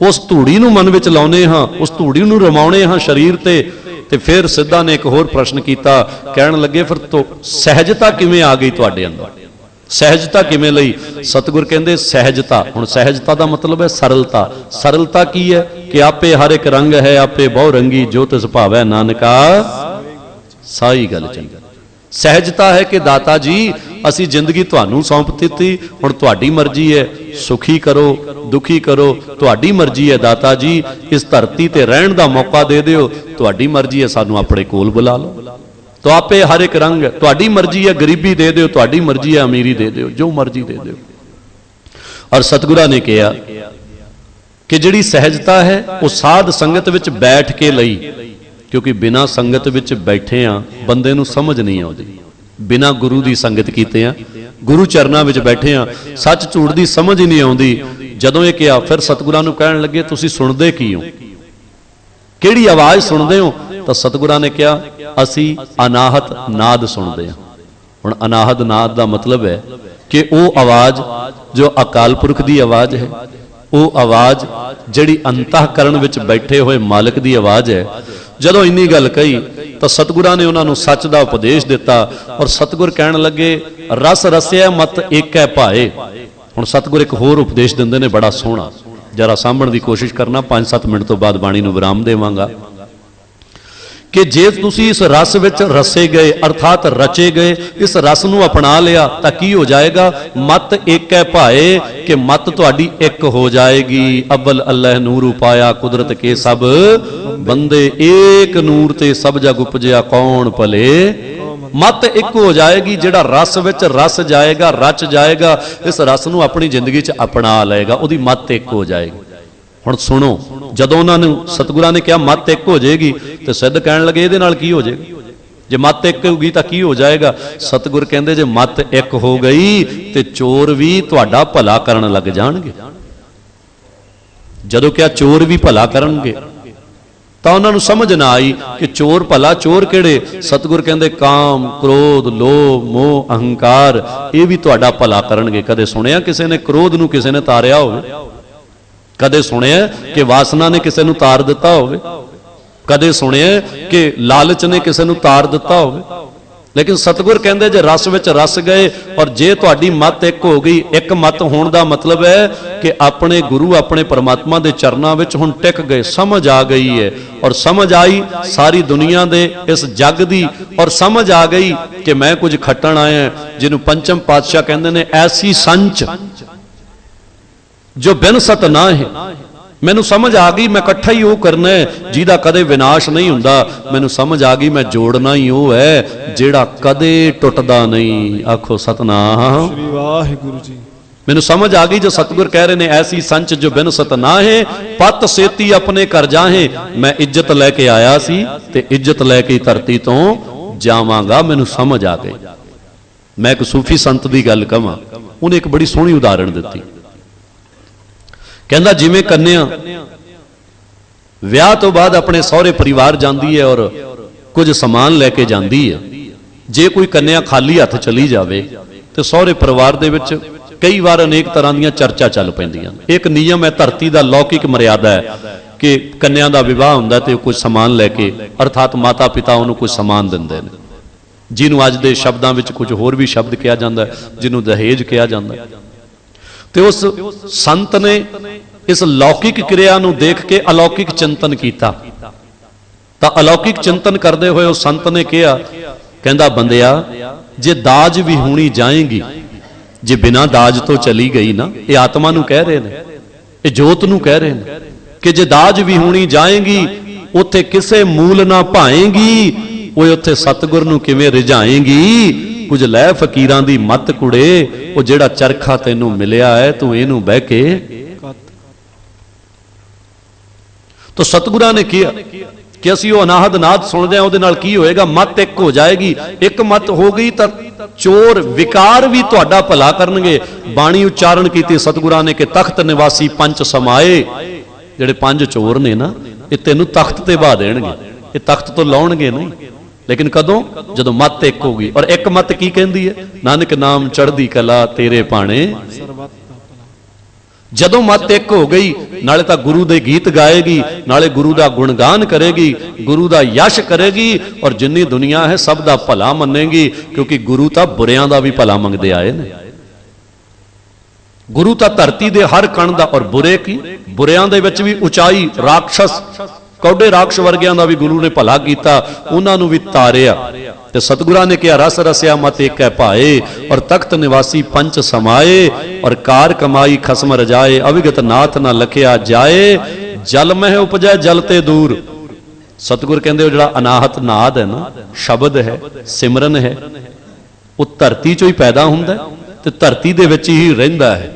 उस धूड़ी नूं मन विच लाउने हां, उस धूड़ी नूं रमाउने हां शरीर ते। ते फिर सिद्धा ने एक होर प्रश्न किया, कहण लगे फिर तो सहजता किवें आ गई तुहाडे अंदर, सहजता किवें लई? सतगुर कहंदे सहजता, हुण सहजता दा मतलब है सरलता। सरलता की है कि आपे हर एक रंग है, आपे बहु रंगी, जो तिस भावै नानका साई गल चंगी। सहजता है कि दाता जी असी जिंदगी तुहानू सौंप दित्ती, हुण तुहाडी मर्जी है, सुखी करो दुखी करो, तुहाडी मर्जी है दाता जी, इस धरती ते रहण दा मौका दे दिओ, तुहाडी मर्जी है सानू अपने कोल बुला लो। तो आपे हर एक रंग, तुहाडी मर्जी है गरीबी दे दिओ, तुहाडी मर्जी है अमीरी दे दिओ, जो मर्जी दे दिओ। और सतगुरां ने कहा कि जिहड़ी सहजता है वो साध संगत विच बैठ के लई, क्योंकि बिना संगत विच बैठे आ बंदे नूं समझ नहीं आउंदी, बिना गुरु की संगत कीते आ, गुरु चरनां विच बैठे आ, सच झूठ की समझ ही नहीं आउंदी। जदों ये कहा फिर सतगुरां नूं कहण लगे तुसीं सुणदे की हो, किहड़ी आवाज़ सुणदे हो? तो सतगुरां ने कहा असी अनाहत नाद सुणदे हां। हुण अनाहत नाद का मतलब है कि वो आवाज़ जो अकाल पुरख की आवाज़ है, वो आवाज़ जिहड़ी अंतःकरण विच बैठे हुए मालिक की आवाज़ है। जदों इन्नी गल कही तो सतगुरां ने उन्होंने सच का उपदेश दिता, और सतगुर कहण लगे रस रसिया मत एकै भाए। हुण सतगुर एक होर उपदेश दिंदे ने बड़ा सोहना, जरा सामभण की कोशिश करना, 5-7 मिनट तो बाद बाणी नूं विराम देवांगा। कि जे तुसी इस रस विच रसे गए अर्थात रचे गए, इस रस नूं अपना लिया तां की हो जाएगा? मत एकै भाए, कि मत तुहाडी एक हो जाएगी। अव्वल अल्लाह नूर उपाया कुदरत के सब बंदे, एक नूर ते सब जग उपजिया कौन भले। मत एक हो जाएगी, जिहड़ा रस विच रस जाएगा, रच जाएगा, इस रस नूं अपनी जिंदगी च अपना लेगा, उहदी मत एक हो जाएगी। हुण सुनो, जदों उन्होंने सतगुरां ने कहा मत एक हो जाएगी, तो सिद्ध कहण लगे इहदे नाल की हो जाएगा? जे मत एक होगी तो की हो जाएगा? सतगुर कहंदे जे मत एक हो गई तो चोर भी तुहाडा भला करन लग जाणगे। जदों क्या चोर भी भला करनगे तो उन्होंने समझ ना आई कि चोर भला, चोर किहड़े? सतगुर कहंदे काम क्रोध लोभ मोह अहंकार, ये भी तुहाडा भला करनगे। कदे सुनिया किसी ने क्रोध नूं किसी ने तारिया होवे? कदे सुनिया कि वासना ने किसी नूं तार दिता होवे? कदे सुनिया कि लालच ने किसी नूं तार दिता होवे? लेकिन सतगुर कहंदे जे रस विच रस गए, और जे तुहाडी मत एक हो गई, एक मत होण दा मतलब है कि अपने गुरु अपने परमात्मा दे चरनां विच हुण टिक गए, समझ आ गई है। और समझ आई सारी दुनिया दे इस जग दी, और समझ आ गई कि मैं कुछ खट्टण आया, जिन्हों पंचम पातशाह कहंदे ने ऐसी संच जो बिन सत ना है। मैनू समझ आ गई मैं कट्ठा ही वो करना है जिहदा कदे विनाश नहीं हुंदा। मैनू समझ आ गई मैं जोड़ना ही वो है जिहड़ा कदे टुटदा नहीं। आखो सतनाम
श्री वाहिगुरु जी।
मैनू समझ आ गई जो सतगुर कह रहे ने ऐसी संच जो बिन सत ना है, पत सेती अपने घर जाहे। मैं इज्जत लैके आया सी ते इज्जत लैके धरती तो जावांगा। मैनू समझ आ गई। मैं एक सूफी संत की गल कहां, उन्हें एक बड़ी सोहनी उदाहरण दी। कहंदा जिवें कन्या विआह तो बाद अपने सहुरे परिवार जाती है और कुछ समान लैके जाती है। जे कोई कन्या खाली हथ चली जाए तो सहुरे परिवार दे विच कई बार अनेक तरह दी चर्चा चल पैंदियां। एक नियम है धरती का लौकिक मर्यादा है कि कन्या का विवाह हुंदा ते कुछ समान लैके अर्थात माता पिता उन्होंने कुछ समान दिंदे ने, जिन्होंने अज दे शब्दां विच कुछ होर भी शब्द कहा जाता है, जिन्होंने दहेज कहा जाता है। तो उस संत ने इस लौकिक क्रिया नूं देख के अलौकिक चिंतन किया। तो अलौकिक चिंतन करते हुए उस संत ने कहा कहंदा बंदिया जे दाज भी होनी जाएगी, जे बिना दाज तो चली गई ना, ये आत्मा नूं कह रहे हैं, ये जोत नूं कह रहे हैं कि जे दाज भी होनी जाएगी उत्थे किसे मूल ना भाएगी, वो उत्थे सतगुर नूं किवें रिझाएगी। कुछ लै फकीरां दी मत कुड़े, वो जेड़ा चरखा तैनूं मिलिया है तूं इहनूं बह के। तो सतगुरां ने किया कि असीं वो अनाहद नाद सुणदे हां, उहदे नाल की होएगा, मत एक हो जाएगी। एक मत हो गई तां चोर विकार भी तुहाडा भला करनगे। बाणी उच्चारण कीती सतगुरां ने कि तख्त निवासी पंच समाए, ਜਿਹੜੇ ਪੰਜ ਚੋਰ ਨੇ ਨਾ ਇਹ ਤੈਨੂੰ ਤਖਤ ਤੇ ਬਾ ਦੇਣਗੇ, ਇਹ ਤਖਤ ਤੋਂ ਲਾਉਣਗੇ ਨਹੀਂ। ਲੇਕਿਨ ਕਦੋਂ? ਜਦੋਂ ਮੱਤ ਇੱਕ ਹੋਗੀ। ਔਰ ਇੱਕ ਮੱਤ ਕੀ ਕਹਿੰਦੀ ਹੈ? ਨਾਨਕ ਨਾਮ ਚੜ੍ਹਦੀ ਕਲਾ ਤੇਰੇ ਭਾਣੇ। ਜਦੋਂ ਮੱਤ ਇੱਕ ਹੋ ਗਈ, ਨਾਲੇ ਤਾਂ ਗੁਰੂ ਦੇ ਗੀਤ ਗਾਏਗੀ, ਨਾਲੇ ਗੁਰੂ ਦਾ ਗੁਣਗਾਨ ਕਰੇਗੀ, ਗੁਰੂ ਦਾ ਯਸ਼ ਕਰੇਗੀ, ਔਰ ਜਿੰਨੀ ਦੁਨੀਆ ਹੈ ਸਭ ਦਾ ਭਲਾ ਮੰਨੇਗੀ, ਕਿਉਂਕਿ ਗੁਰੂ ਤਾਂ ਬੁਰਿਆਂ ਦਾ ਵੀ ਭਲਾ ਮੰਗਦੇ ਆਏ ਨੇ। गुरु तां धरती दे हर कण दा, और बुरे की बुरियां दे विच भी उचाई, राक्षस कौडे राक्ष वर्गियां दा भी गुरु ने भला कीता, उन्हां नूं भी तारिया। ते सतगुरां ने कहा रस रसिया मत एक है भाए, और तख्त निवासी पंच समाए, और कार कमाई खसम रजाए, अविगत नाथ ना लखिया जाए, जल मह उपजै जल ते दूर। सतगुर कहंदे जिहड़ा अनाहत नाद है ना, शब्द है, सिमरन है, वो धरती चों ही पैदा हुंदा है ते धरती दे विच ही रहिंदा है।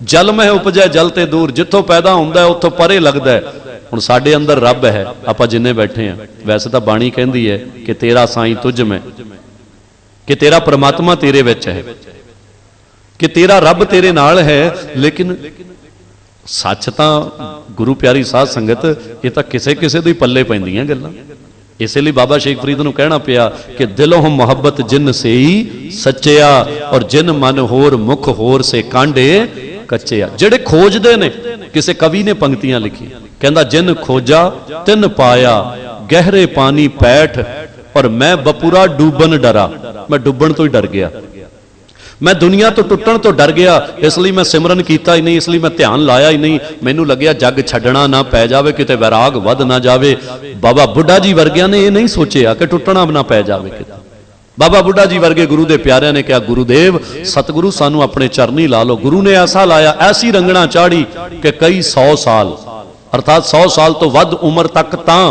जल मह उपजै जल ते दूर, जिथों पैदा हुंदा है उत्थों परे लगदा है। हुण साडे अंदर रब है, आपां जिन्ने बैठे हैं, वैसे तां बाणी कहंदी है कि तेरा साईं तुझ में, कि तेरा परमात्मा तेरे विच है, कि तेरा रब तेरे नाल है। लेकिन सच तां गुरु प्यारी साध संगत ये तां किसे किसे दे पल्ले पैंदियां गल्लां। इसलिए बाबा शेख फरीद नूं कहना पिया कि दिलों मोहब्बत जिन से ही सच्चिया, और जिन मन होर मुख होर से कांडे कच्चिया। जेड़े खोजदे ने, किसी कवि ने पंक्तियां लिखी, कहंदा जिन खोजा तिन पाया, गहरे पानी पैठ, और मैं बपुरा डूबन डरा। मैं डूबन तो ही डर गया, मैं दुनिया तो टुटण तो डर गया, इसलिए मैं सिमरन कीता ही नहीं, इसलिए मैं ध्यान लाया ही नहीं। मैनू लग्या जग छड्डना ना पै जावे, किते वैराग वध ना जावे। बाबा बुढ़ा जी वर्गियां ने यह नहीं सोचिया कि टुटना ना पै जावे किते। बाबा बुढ़ा जी वर्गे गुरु दे प्यारिਆਂ ने कहा गुरुदेव सतगुरु सानू अपने चरनी ला लो। गुरु ने ऐसा लाया, ऐसी रंगना चाड़ी कि कई 100 साल, अर्थात 100 साल तो वध उम्र तक तां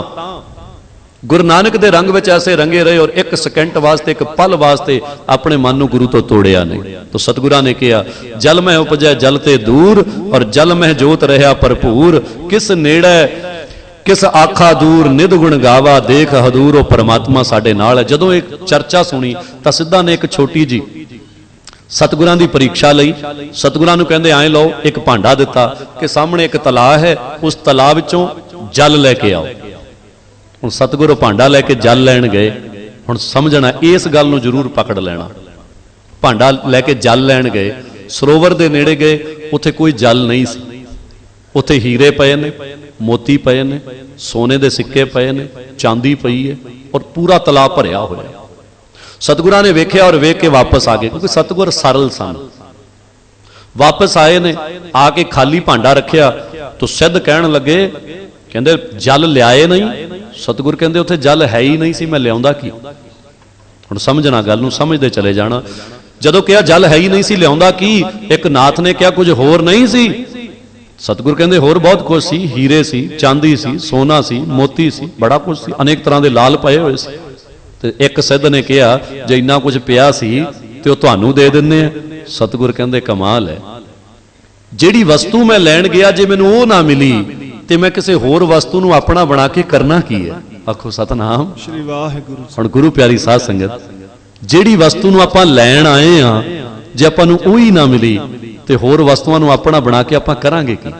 गुरु नानक दे रंग विच ऐसे रंगे रहे, और एक सेकंड वास्ते, एक पल वास्ते अपने मन नूं गुरु तो तोड़िया नहीं। तो सतगुरां ने कहा जल में उपजै जल ते दूर, और जल में जोत रहा भरपूर, किस नेड़े किस आखा दूर, निध गुण गावा देख हदूर। वो परमात्मा साडे नाल है। जदों एक चर्चा सुनी तां सिद्धा ने एक छोटी जी सतगुरां दी परीक्षा लई। सतगुरां नूं कहंदे आए लो, एक भांडा दिता कि सामने एक तलाब है, उस तलाब विचों जल लैके आओ। हुण सतगुरु भांडा लैके जल लैण गए। हुण समझना, इस गल नूं जरूर पकड़ लेना। भांडा लैके जल लैण गए, सरोवर दे नेड़े गए, उत्थे कोई जल नहीं सी। उत्थे हीरे पए ने, मोती पए ने, सोने दे सिक्के पए ने, चांदी पई है, और पूरा तलाब भरिया होया। सतगुरां ने वेख्या और वेख के वापस आ गए, क्योंकि सतगुर सरल सन। वापस आए ने, आके खाली भांडा रखिया तो सिद्ध कहण लगे, कहंदे जल लियाए नहीं। सतगुर कहंदे उत्थे जल है ही नहीं सी, मैं लियाउंदा की। हुण समझना, गल नूं समझदे चले जाना। जदों कहा जल है ही नहीं सी, लियाउंदा की, एक नाथ ने कहा कुछ होर नहीं सी। सतगुर कहंदे होर बहुत कुछ सी, हीरे सी, चांदी सी, सोना सी, मोती सी, बड़ा कुछ सी, अनेक तरह के लाल पए हुए सी। ते एक सिद्ध ने कहा जे इन्ना कुछ पिया सी ते ओह तुहानूं दे दिंदे आ। सतगुर कहंदे कमाल है, जिहड़ी वस्तु मैं लैण गया जे मैनूं ओह ना मिली ते मैं किसी होर वस्तु नूं अपना बना के करना की है। आखो सतनाम
श्री वाहिगुरु।
हुण गुरु प्यारी साध संगत, जिहड़ी वस्तु नूं आपां लैण आए हां, जे आपां नूं ओही ना मिली ते होर वस्तुआं नूं अपना बना के आपां करांगे की?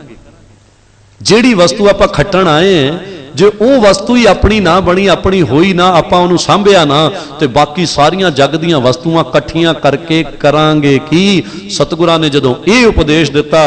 जिहड़ी वस्तु आपां खट्टण आए हैं, जे ਉਹ वस्तु ही अपनी ना बनी, अपनी होई ना, आपां ਉਹਨੂੰ ਸਾਂਭਿਆ ना, ਤੇ बाकी सारियां जग ਦੀਆਂ वस्तुआं ਇਕੱਠੀਆਂ करके करांगे की? सतगुरां ने जदों ਇਹ उपदेश दिता,